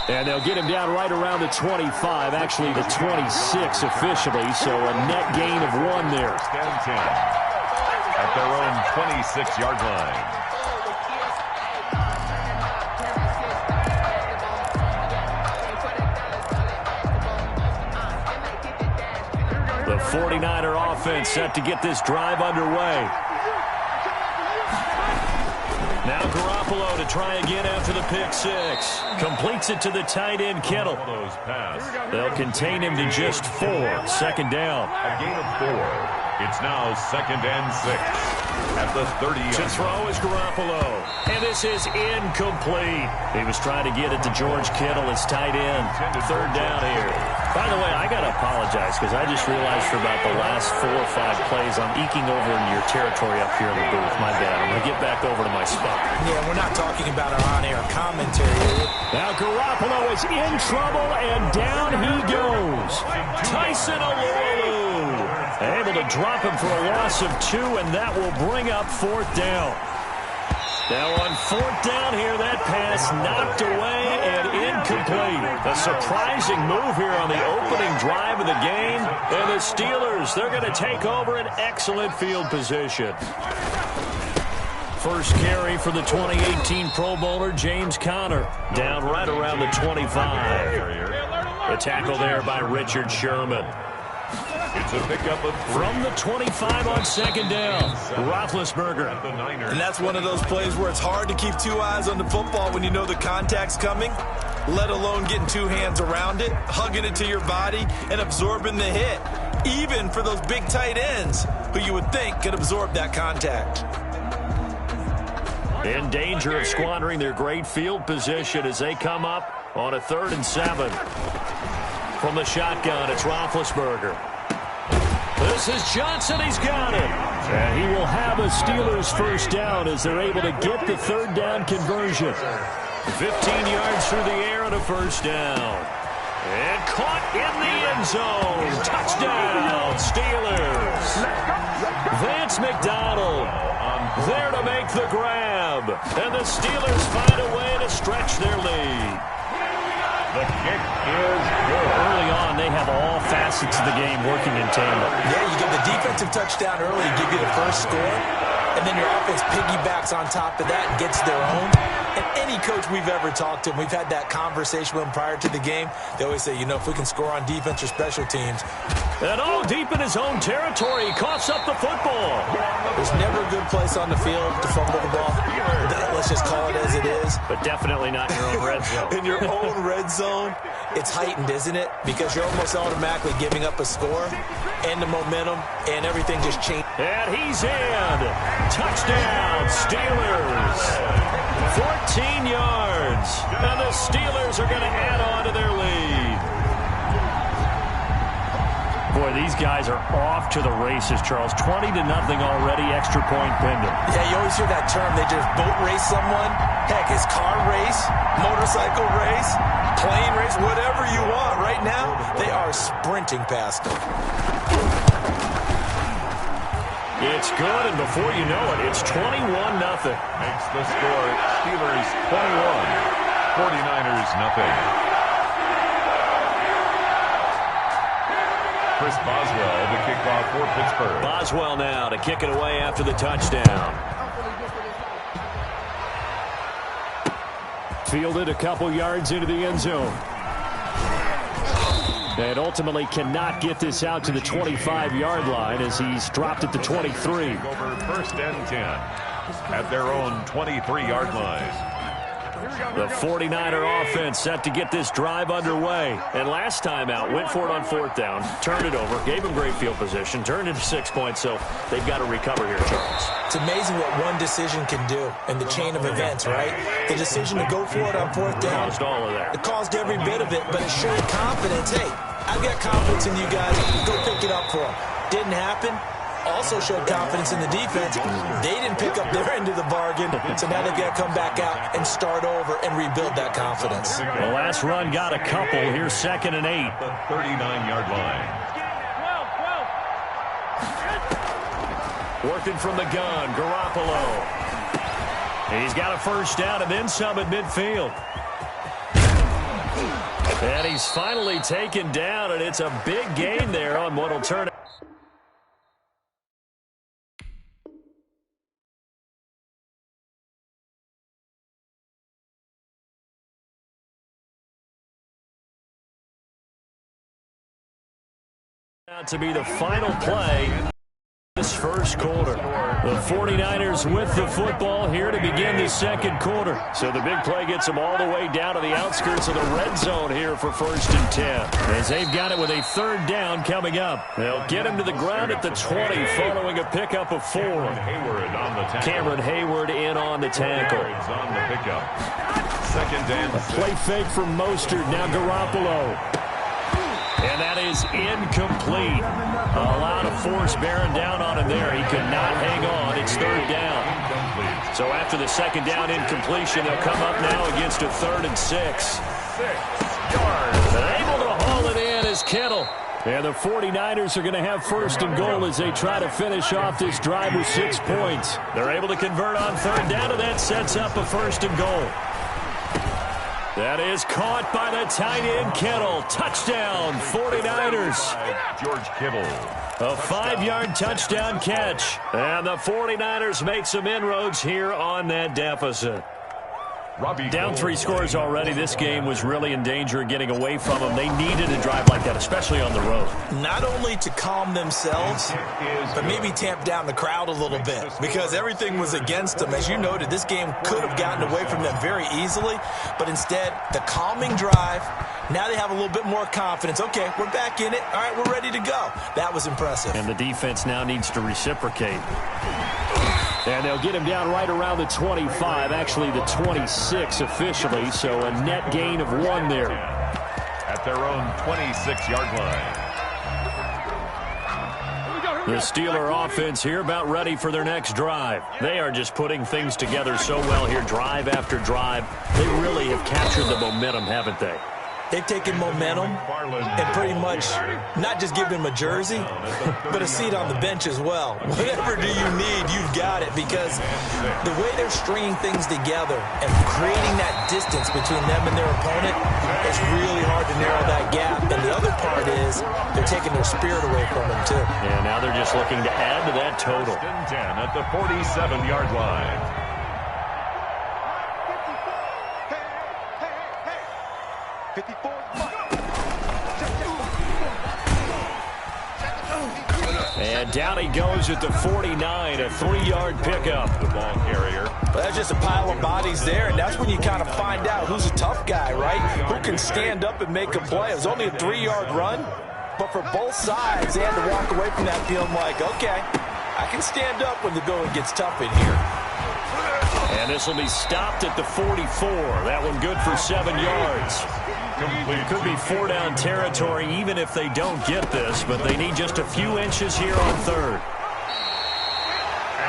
And they'll get him down right around the 25, actually the 26 officially, so a net gain of 1 there.
First and 10 at their own 26-yard line.
The 49er offense set to get this drive underway. Now Garoppolo to try again after the pick 6. Completes it to the tight end, Kittle. They'll contain him to just 4. 2nd down.
A gain of 4. It's now 2nd and 6. At the 30.
To throw is Garoppolo. And this is incomplete. He was trying to get it to George Kittle, his tight end. 3rd down here. By the way, I got to apologize because I just realized for about the last 4 or 5 plays I'm eking over into your territory up here in the booth. My bad. I'm going to get back over to my spot.
Yeah, we're not talking about our on-air commentary.
Now Garoppolo is in trouble, and down he goes. Tyson Alualu able to drop him for a loss of 2, and that will bring up 4th down. Now on 4th down here, that pass knocked away and incomplete. A surprising move here on the opening drive of the game. And the Steelers, they're going to take over an excellent field position. First carry for the 2018 Pro Bowler, James Conner, down right around the 25. The tackle there by Richard Sherman.
It's a pickup of 3.
From the 25 on 2nd down, Roethlisberger.
And that's one of those plays where it's hard to keep 2 eyes on the football when you know the contact's coming, let alone getting 2 hands around it, hugging it to your body, and absorbing the hit, even for those big tight ends who you would think could absorb that contact.
In danger of squandering their great field position as they come up on a 3rd and 7. From the shotgun, it's Roethlisberger. This is Johnson. He's got it. And he will have a Steelers first down as they're able to get the 3rd down conversion. 15 yards through the air and a first down. And caught in the end zone. Touchdown, Steelers. Vance McDonald there to make the grab. And the Steelers find a way to stretch their lead.
The kick is good.
Early on, they have all facets of the game working in tandem.
Yeah, you get the defensive touchdown early, give you the first score, and then your offense piggybacks on top of that and gets their own. And any coach we've ever talked to, and we've had that conversation with them prior to the game, they always say, you know, if we can score on defense or special teams.
And deep in his own territory, he coughs up the football.
There's never a good place on the field to fumble the ball. Let's just call it as it is.
But definitely not in your own red zone.
In your own red zone, it's heightened, isn't it? Because you're almost automatically giving up a score and the momentum and everything just changed.
And he's in. Touchdown, Steelers. 14 yards. And the Steelers are going to add on to their lead. Boy, these guys are off to the races, Charles. 20-0 already, extra point pending.
Yeah, you always hear that term. They just boat race someone. Heck, it's car race, motorcycle race, plane race, whatever you want. Right now, they are sprinting past them.
It's good, and before you know it, it's 21-0.
Makes the score Steelers 21, 49ers nothing. Chris Boswell, the kickoff for Pittsburgh.
Boswell now to kick it away after the touchdown. Fielded a couple yards into the end zone. And ultimately cannot get this out to the 25-yard line as he's dropped at the 23.
Over 1st and 10 at their own 23-yard line.
The 49er offense set to get this drive underway. And last time out, went for it on 4th down, turned it over, gave them great field position, turned into 6 points, so they've got to recover here, Charles.
It's amazing what one decision can do in the chain of events, right? The decision to go for it on 4th down.
Caused all of that.
It caused every bit of it, but it showed confidence. Hey, I've got confidence in you guys. Go pick it up for them. Didn't happen. Also showed confidence in the defense. They didn't pick up their end of the bargain, so now they've got to come back out and start over and rebuild that confidence.
The last run got a couple. Here's 2nd and 8.
The 39-yard line.
Working from the gun, Garoppolo. He's got a first down and then some at midfield. And he's finally taken down, and it's a big gain there on what will turn out. To be the final play this first quarter. The 49ers with the football here to begin the second quarter. So the big play gets them all the way down to the outskirts of the red zone here for 1st and 10. As they've got it with a 3rd down coming up. They'll get him to the ground at the 20 following a pickup of 4.
Hayward on the tackle.
Cameron Hayward in on the tackle.
On the pickup. 2nd and 6.
Play fake from Mostert. Now Garoppolo. And that is incomplete. A lot of force bearing down on him there. He could not hang on. It's 3rd down. So after the 2nd down incompletion, they'll come up now against a 3rd and 6.
6 yards.
Able to haul it in is Kittle. And the 49ers are going to have 1st and goal as they try to finish off this drive with 6 points. They're able to convert on 3rd down, and that sets up a 1st and goal. That is caught by the tight end, Kittle. Touchdown, 49ers.
George Kittle.
A 5-yard touchdown catch. And the 49ers make some inroads here on that deficit. Down 3 scores already. This game was really in danger of getting away from them. They needed a drive like that, especially on the road.
Not only to calm themselves, but maybe tamp down the crowd a little bit because everything was against them. As you noted, this game could have gotten away from them very easily, but instead, the calming drive, now they have a little bit more confidence. Okay, we're back in it. All right, we're ready to go. That was impressive.
And the defense now needs to reciprocate. And they'll get him down right around the 25, actually the 26 officially, so a net gain of 1 there.
At their own 26-yard line.
The Steeler offense here about ready for their next drive. They are just putting things together so well here, drive after drive. They really have captured the momentum, haven't they?
They've taken momentum and pretty much not just given him a jersey, but a seat on the bench as well. Whatever do you need, you've got it, because the way they're stringing things together and creating that distance between them and their opponent, it's really hard to narrow that gap. And the other part is they're taking their spirit away from them, too.
And now they're just looking to add to that total.
10 at the 47-yard line.
And down he goes at the 49, a 3-yard pickup.
The ball carrier.
But that's just a pile of bodies there, and that's when you kind of find out who's a tough guy, right? Who can stand up and make a play. It was only a 3-yard run, but for both sides, they had to walk away from that feeling like, okay, I can stand up when the going gets tough in here.
And this will be stopped at the 44. That one good for 7 yards. Could be 4-down territory even if they don't get this, but they need just a few inches here on 3rd.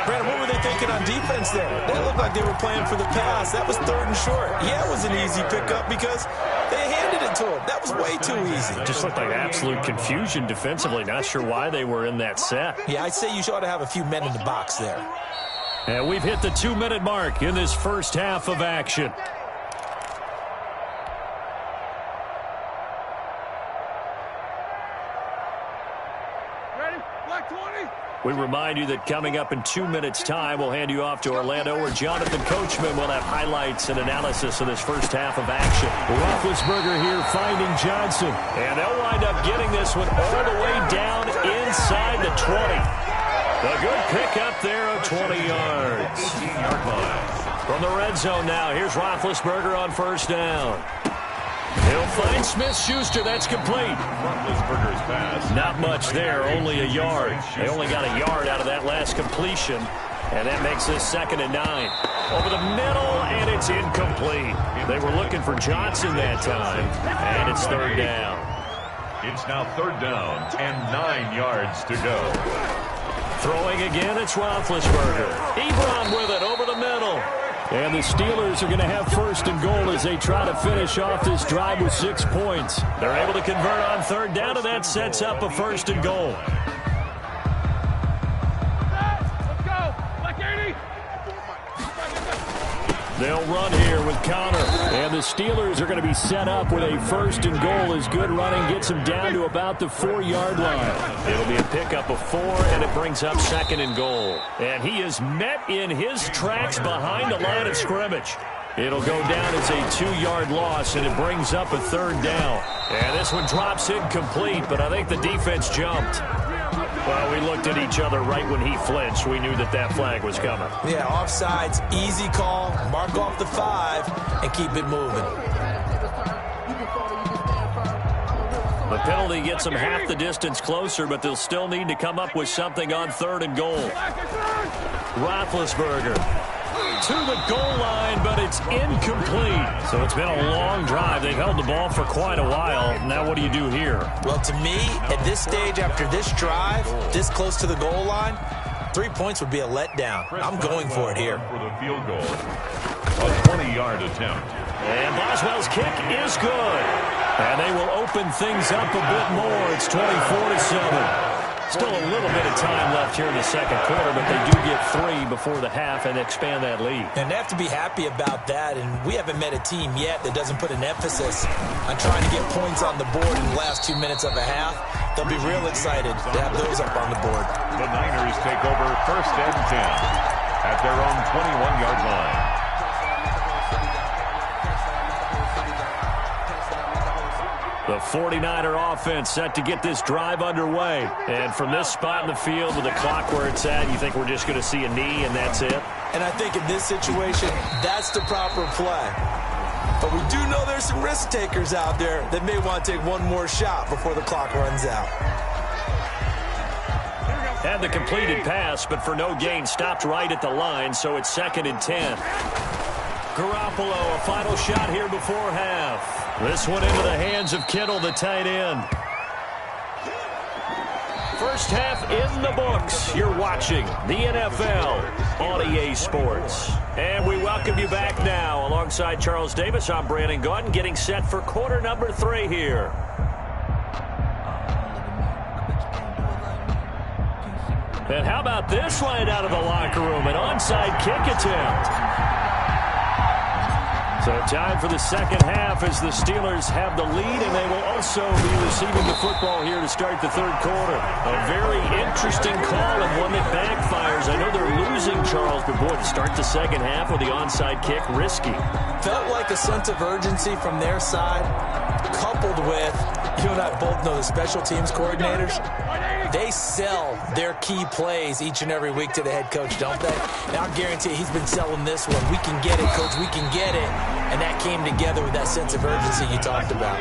Brandon, what were they thinking on defense there? They looked like they were playing for the pass. That was 3rd and short. Yeah, it was an easy pickup because they handed it to him. That was way too easy.
It just looked like absolute confusion defensively. Not sure why they were in that set.
Yeah, I'd say you ought to have a few men in the box there.
And we've hit the 2-minute mark in this first half of action. We remind you that coming up in 2 minutes' time, we'll hand you off to Orlando, where Jonathan Coachman will have highlights and analysis of this first half of action. Roethlisberger here finding Johnson. And they'll wind up getting this one all the way down inside the 20. A good pickup there of 20 yards.
18-yard line.
From the red zone now, here's Roethlisberger on first down. He'll find Smith-Schuster. That's complete.
Roethlisberger's pass.
Not much there, only a yard. They only got a yard out of that last completion, and that makes this 2nd and 9. Over the middle, and it's incomplete. They were looking for Johnson that time, and it's 3rd down.
It's now 3rd down and 9 yards to go.
Throwing again, it's Roethlisberger. Ebron with it over the middle. And the Steelers are going to have 1st and goal as they try to finish off this drive with 6 points. They're able to convert on 3rd down, and that sets up a 1st and goal.
Let's go. Like 80.
They'll run here with Connor. And the Steelers are going to be set up with a 1st and goal as good running gets them down to about the 4-yard line. It'll be a pickup of 4, and it brings up 2nd and goal. And he is met in his tracks behind the line of scrimmage. It'll go down as a 2-yard loss, and it brings up a 3rd down. And this one drops incomplete, but I think the defense jumped. Well, we looked at each other right when he flinched. We knew that that flag was coming.
Yeah, offsides, easy call, mark off the 5, and keep it moving.
The penalty gets them half the distance closer, but they'll still need to come up with something on 3rd and goal. Roethlisberger to the goal line, but it's incomplete. So it's been a long drive. They've held the ball for quite a while. Now what do you do here?
Well, to me, at this stage, after this drive, this close to the goal line, 3 points would be a letdown. I'm going for it here.
For the field goal. A 20-yard attempt.
And Boswell's kick is good. And they will open things up a bit more. It's 24-7. Still a little bit of time left here in the 2nd quarter, but they do get 3 before the half and expand that lead.
And they have to be happy about that, and we haven't met a team yet that doesn't put an emphasis on trying to get points on the board in the last 2 minutes of a half. They'll be real excited to have those up on the board.
The Niners take over 1st and 10 at their own 21-yard line.
The 49er offense set to get this drive underway. And from this spot in the field with the clock where it's at, you think we're just going to see a knee and that's it?
And I think in this situation, that's the proper play. But we do know there's some risk takers out there that may want to take one more shot before the clock runs out.
Here we go.
Had the completed pass, but for no gain, stopped right at the line, so it's 2nd and 10. Garoppolo, a final shot here before half. This one into the hands of Kittle, the tight end. First half in the books. You're watching the NFL on EA Sports. And we welcome you back now. Alongside Charles Davis, I'm Brandon Gaudin, getting set for quarter number 3 here. And how about this line out of the locker room? An onside kick attempt. So time for the second half as the Steelers have the lead, and they will also be receiving the football here to start the third quarter. A very interesting call and one that backfires. I know they're losing, Charles, but boy, to start the second half with the onside kick, risky.
Felt like a sense of urgency from their side, coupled with, you and I both know the special teams coordinators, they sell their key plays each and every week to the head coach, don't they? And I'll guarantee he's been selling this one. We can get it, coach, we can get it. And that came together with that sense of urgency you talked about.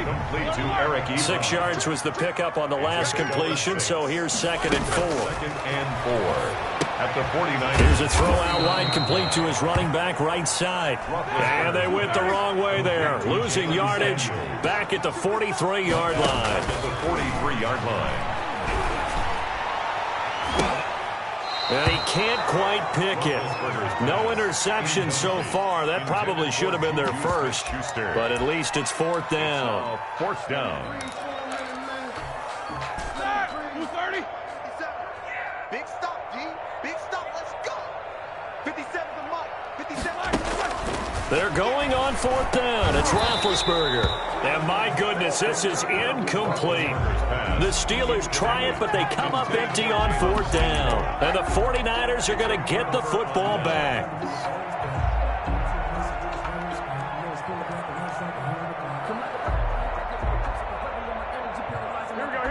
6 yards was the pickup on the last completion, so here's 2nd and 4.
2nd and 4. At the 49.
Here's a throw out wide, complete to his running back right side. And they went the wrong way there. Losing yardage back at the 43-yard line.
At the 43-yard line.
And he can't quite pick it. No interception so far. That probably should have been their first. But at least it's 4th down.
4th down.
Big stop, G. Big stop. Let's go. 57 to Mike. 57.
They're going on 4th down. It's Roethlisberger. And my goodness, this is incomplete. The Steelers try it, but they come up empty on 4th down. And the 49ers are going to get the football back.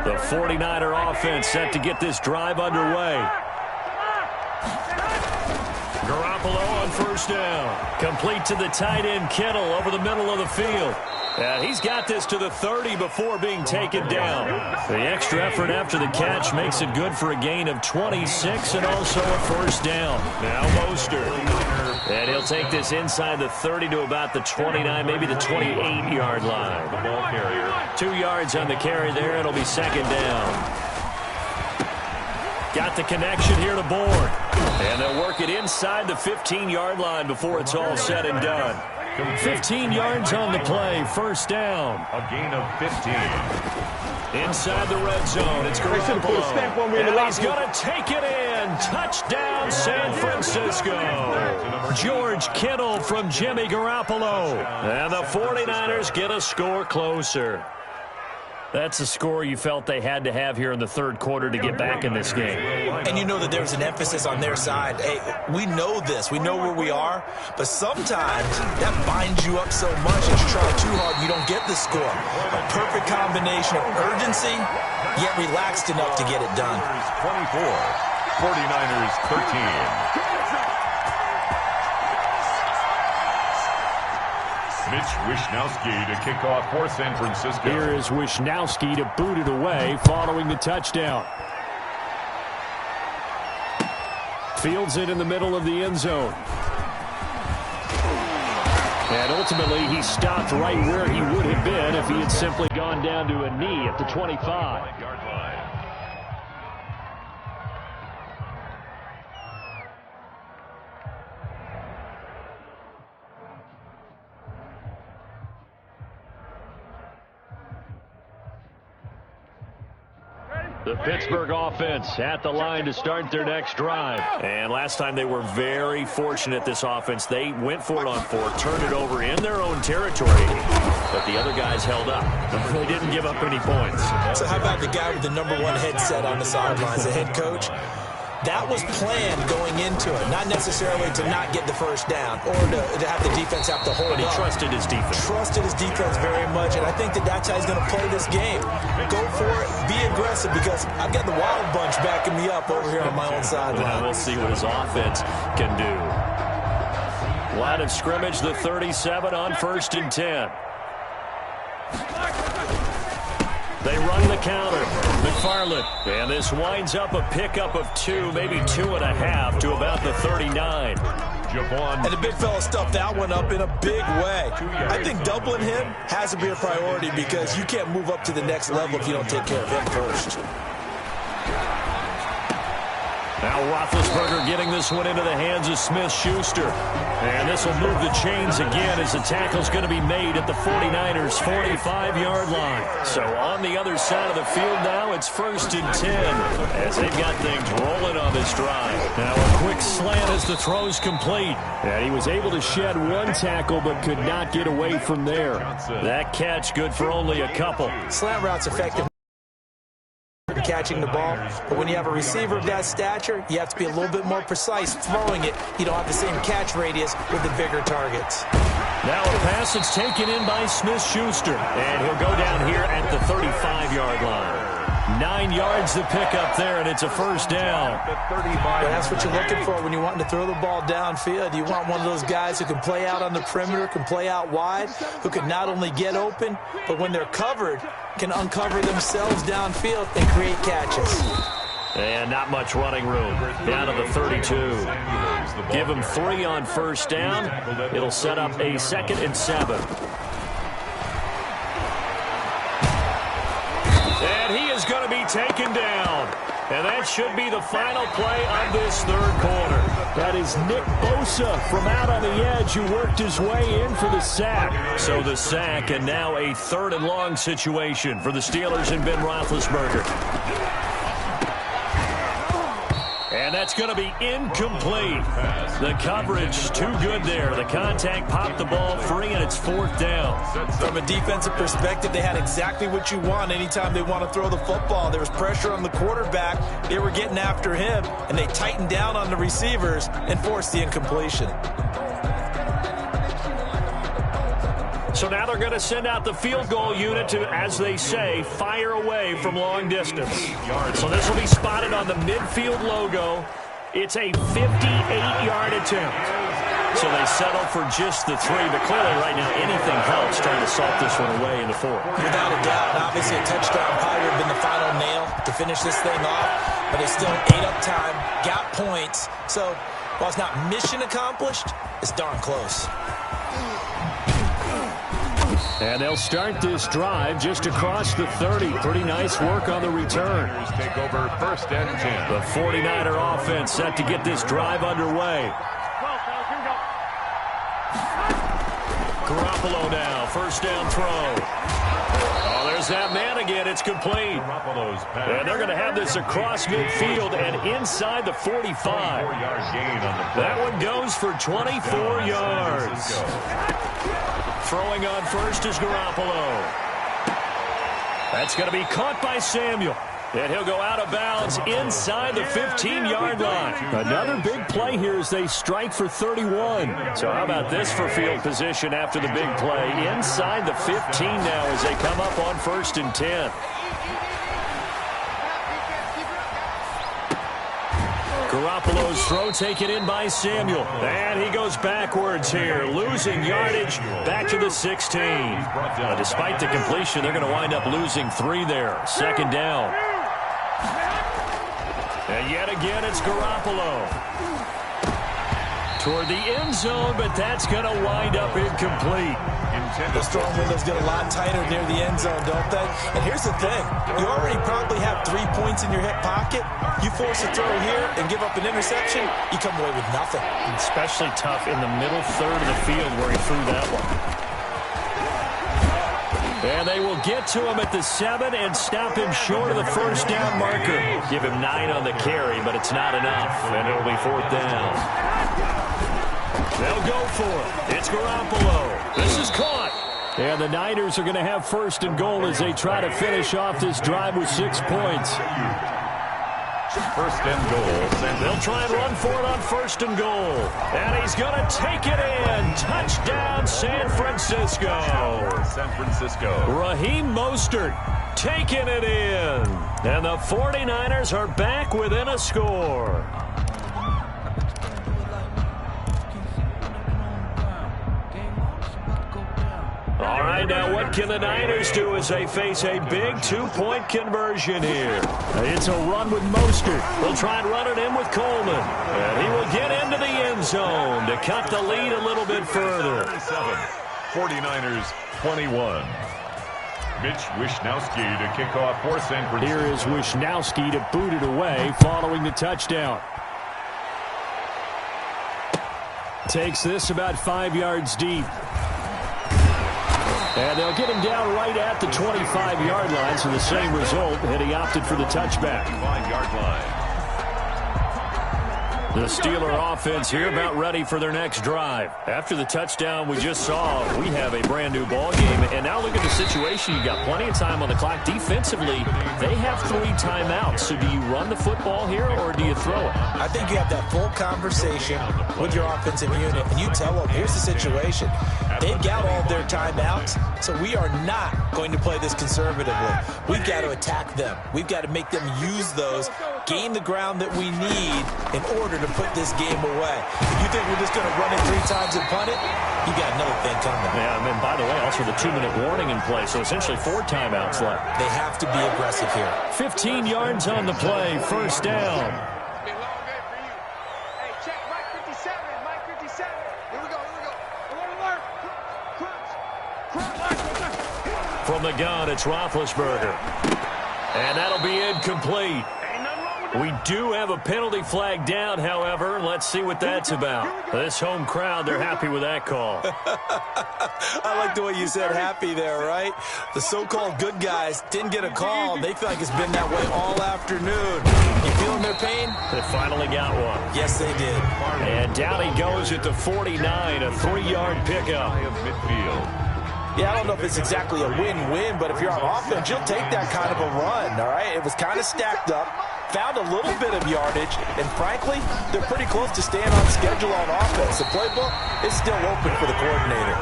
The 49er offense set to get this drive underway. Garoppolo on 1st down. Complete to the tight end, Kittle, over the middle of the field. And he's got this to the 30 before being taken down. The extra effort after the catch makes it good for a gain of 26 and also a 1st down. Now Mostert. And he'll take this inside the 30 to about the 29, maybe the 28-yard line.
The ball carrier.
2 yards on the carry there. It'll be 2nd down. Got the connection here to Bourne. And they'll work it inside the 15-yard line before it's all said and done. 15 yards on the play, 1st down.
A gain of 15.
Inside the red zone, it's Garoppolo. And he's going to take it in. Touchdown, San Francisco. George Kittle from Jimmy Garoppolo. And the 49ers get a score closer. That's a score you felt they had to have here in the third quarter to get back in this game.
And you know that there was an emphasis on their side. Hey, we know this. We know where we are. But sometimes that binds you up so much that you try too hard, you don't get the score. A perfect combination of urgency, yet relaxed enough to get it done.
24, 49ers 13. Mitch Wishnowsky to kick off for San Francisco.
Here is Wishnowsky to boot it away following the touchdown. Fields it in the middle of the end zone. And ultimately, he stopped right where he would have been if he had simply gone down to a knee at the 25. The Pittsburgh offense at the line to start their next drive. And last time they were very fortunate, this offense. They went for it on 4, turned it over in their own territory, but the other guys held up. They didn't give up any points.
So how about the guy with the #1 headset on the sidelines, the head coach? That was planned going into it, not necessarily to not get the first down or to have the defense have to hold up.
But he trusted his defense.
Trusted his defense very much, and I think that that's how he's going to play this game. Go for it, be aggressive, because I've got the wild bunch backing me up over here on my own sideline.
Now we'll see what his offense can do. Line of scrimmage, the 37 on 1st and 10. They run the counter. McFarland. And this winds up a pickup of 2, maybe 2.5 to about the 39.
And the big fella stuffed that one up in a big way. I think doubling him has to be a priority because you can't move up to the next level if you don't take care of him first.
Now Roethlisberger getting this one into the hands of Smith-Schuster. And this will move the chains again as the tackle's going to be made at the 49ers' 45-yard line. So on the other side of the field now, it's 1st and 10 as they've got things rolling on this drive. Now a quick slant as the throw's complete. And he was able to shed one tackle but could not get away from there. That catch good for only a couple.
Slant route's effective catching the ball, but when you have a receiver of that stature, you have to be a little bit more precise throwing it. You don't have the same catch radius with the bigger targets.
Now a pass that's taken in by Smith-Schuster, and he'll go down here at the 35-yard line. 9 yards to pick up there, and it's a 1st down.
Well, that's what you're looking for when you're wanting to throw the ball downfield. You want one of those guys who can play out on the perimeter, can play out wide, who can not only get open, but when they're covered, can uncover themselves downfield and create catches.
And not much running room. Down to the 32. Give him 3 on 1st down. It'll set up a 2nd and 7. And he is going to be taken down. And that should be the final play of this 3rd quarter. That is Nick Bosa from out on the edge who worked his way in for the sack. So the sack and now a 3rd and long situation for the Steelers and Ben Roethlisberger. And that's going to be incomplete. The coverage too good there. The contact popped the ball free, and it's 4th down.
From a defensive perspective, they had exactly what you want anytime they want to throw the football. There was pressure on the quarterback. They were getting after him, and they tightened down on the receivers and forced the incompletion.
So now they're going to send out the field goal unit to, as they say, fire away from long distance. So this will be spotted on the midfield logo. It's a 58-yard attempt. So they settle for just the 3, but clearly right now anything helps trying to salt this one away into 4.
Without a doubt, obviously a touchdown probably would have been the final nail to finish this thing off, but they still ate up time, got points. So while it's not mission accomplished, it's darn close.
And they'll start this drive just across the 30. Pretty nice work on the return.
Take over 1st and 10.
The 49er offense set to get this drive underway. Garoppolo now, 1st down throw. Oh, there's that man again. It's complete. And they're going to have this across midfield and inside the 45. That one goes for 24 yards. Throwing on 1st is Garoppolo. That's going to be caught by Samuel. And he'll go out of bounds inside the 15-yard line. Another big play here as they strike for 31. So how about this for field position after the big play? Inside the 15 now as they come up on 1st and 10. Garoppolo's throw taken in by Samuel. And he goes backwards here, losing yardage back to the 16. Despite the completion, they're going to wind up losing 3 there. 2nd down. And yet again, it's Garoppolo. Toward the end zone, but that's going to wind up incomplete.
The strong windows get a lot tighter near the end zone, don't they? And here's the thing. You already probably have 3 points in your hip pocket. You force a throw here and give up an interception, you come away with nothing.
Especially tough in the middle 3rd of the field where he threw that one. And they will get to him at the 7 and stop him short of the 1st down marker. Give him 9 on the carry, but it's not enough. And it'll be 4th down. They'll go for it. It's Garoppolo. This is caught. And the Niners are going to have 1st and goal as they try to finish off this drive with 6 points.
1st and goal.
They'll try and run for it on 1st and goal. And he's going to take it in. Touchdown, San Francisco.
San Francisco.
Raheem Mostert taking it in. And the 49ers are back within a score. All right. right, now what can the Niners do as they face a big 2-point conversion here? It's a run with Mostert. They'll try and run it in with Coleman. And he will get into the end zone to cut the lead a little bit further.
49ers 21. Mitch Wishnowsky to kick off for San Francisco.
Here is Wishnowsky to boot it away following the touchdown. Takes this about 5 yards deep. And they'll get him down right at the 25-yard line, so the same result, and he opted for the touchback.
5-yard line.
The Steeler offense here about ready for their next drive. After the touchdown we just saw, we have a brand new ball game. And now look at the situation. You got plenty of time on the clock. Defensively, they have 3 timeouts. So do you run the football here or do you throw it?
I think you have that full conversation with your offensive unit, and you tell them, here's the situation. They've got all their timeouts, so we are not going to play this conservatively. We've got to attack them. We've got to make them use those, gain the ground that we need in order to put this game away. If you think we're just going to run it 3 times and punt it, you got another thing coming.
Yeah, and by the way, also the 2-minute warning in play, so essentially 4 timeouts left.
They have to be aggressive here.
15 yards on the play, first down. From the gun, it's Roethlisberger. And that'll be incomplete. We do have a penalty flag down, however. Let's see what that's about. This home crowd, they're happy with that call.
I like the way you said happy there, right? The so-called good guys didn't get a call. They feel like it's been that way all afternoon. You feeling their pain?
They finally got one.
Yes, they did.
And down he goes at the 49, a 3-yard pickup.
Midfield.
Yeah, I don't know if it's exactly a win-win, but if you're on offense, you'll take that kind of a run, all right? It was kind of stacked up, found a little bit of yardage, and frankly, they're pretty close to staying on schedule on offense. The playbook is still open for the coordinator.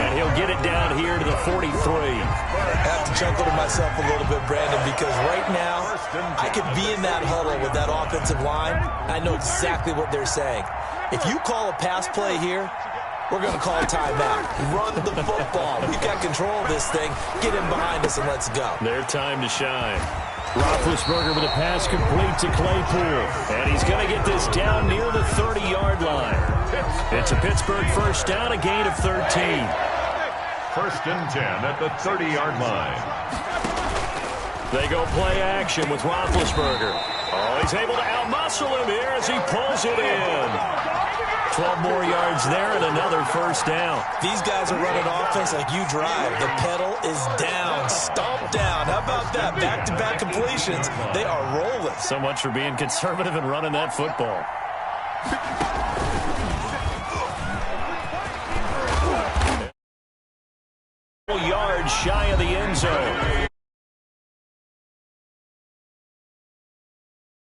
And he'll get it down here to the 43.
I have to chuckle to myself a little bit, Brandon, because right now, I could be in that huddle with that offensive line. I know exactly what they're saying. If you call a pass play here, we're going to call a timeout. Run the football. We've got control of this thing. Get in behind us and let's go.
Their time to shine. Roethlisberger with a pass complete to Claypool. And he's going to get this down near the 30-yard line. It's a Pittsburgh first down, a gain of 13.
First and 10 at the 30-yard line.
They go play action with Roethlisberger. Oh, he's able to outmuscle him here as he pulls it in. 12 more yards there and another first down.
These guys are running offense like you drive. The pedal is down, stomp down. How about that? Back-to-back completions. They are rolling.
So much for being conservative and running that football. Yards shy of the end zone.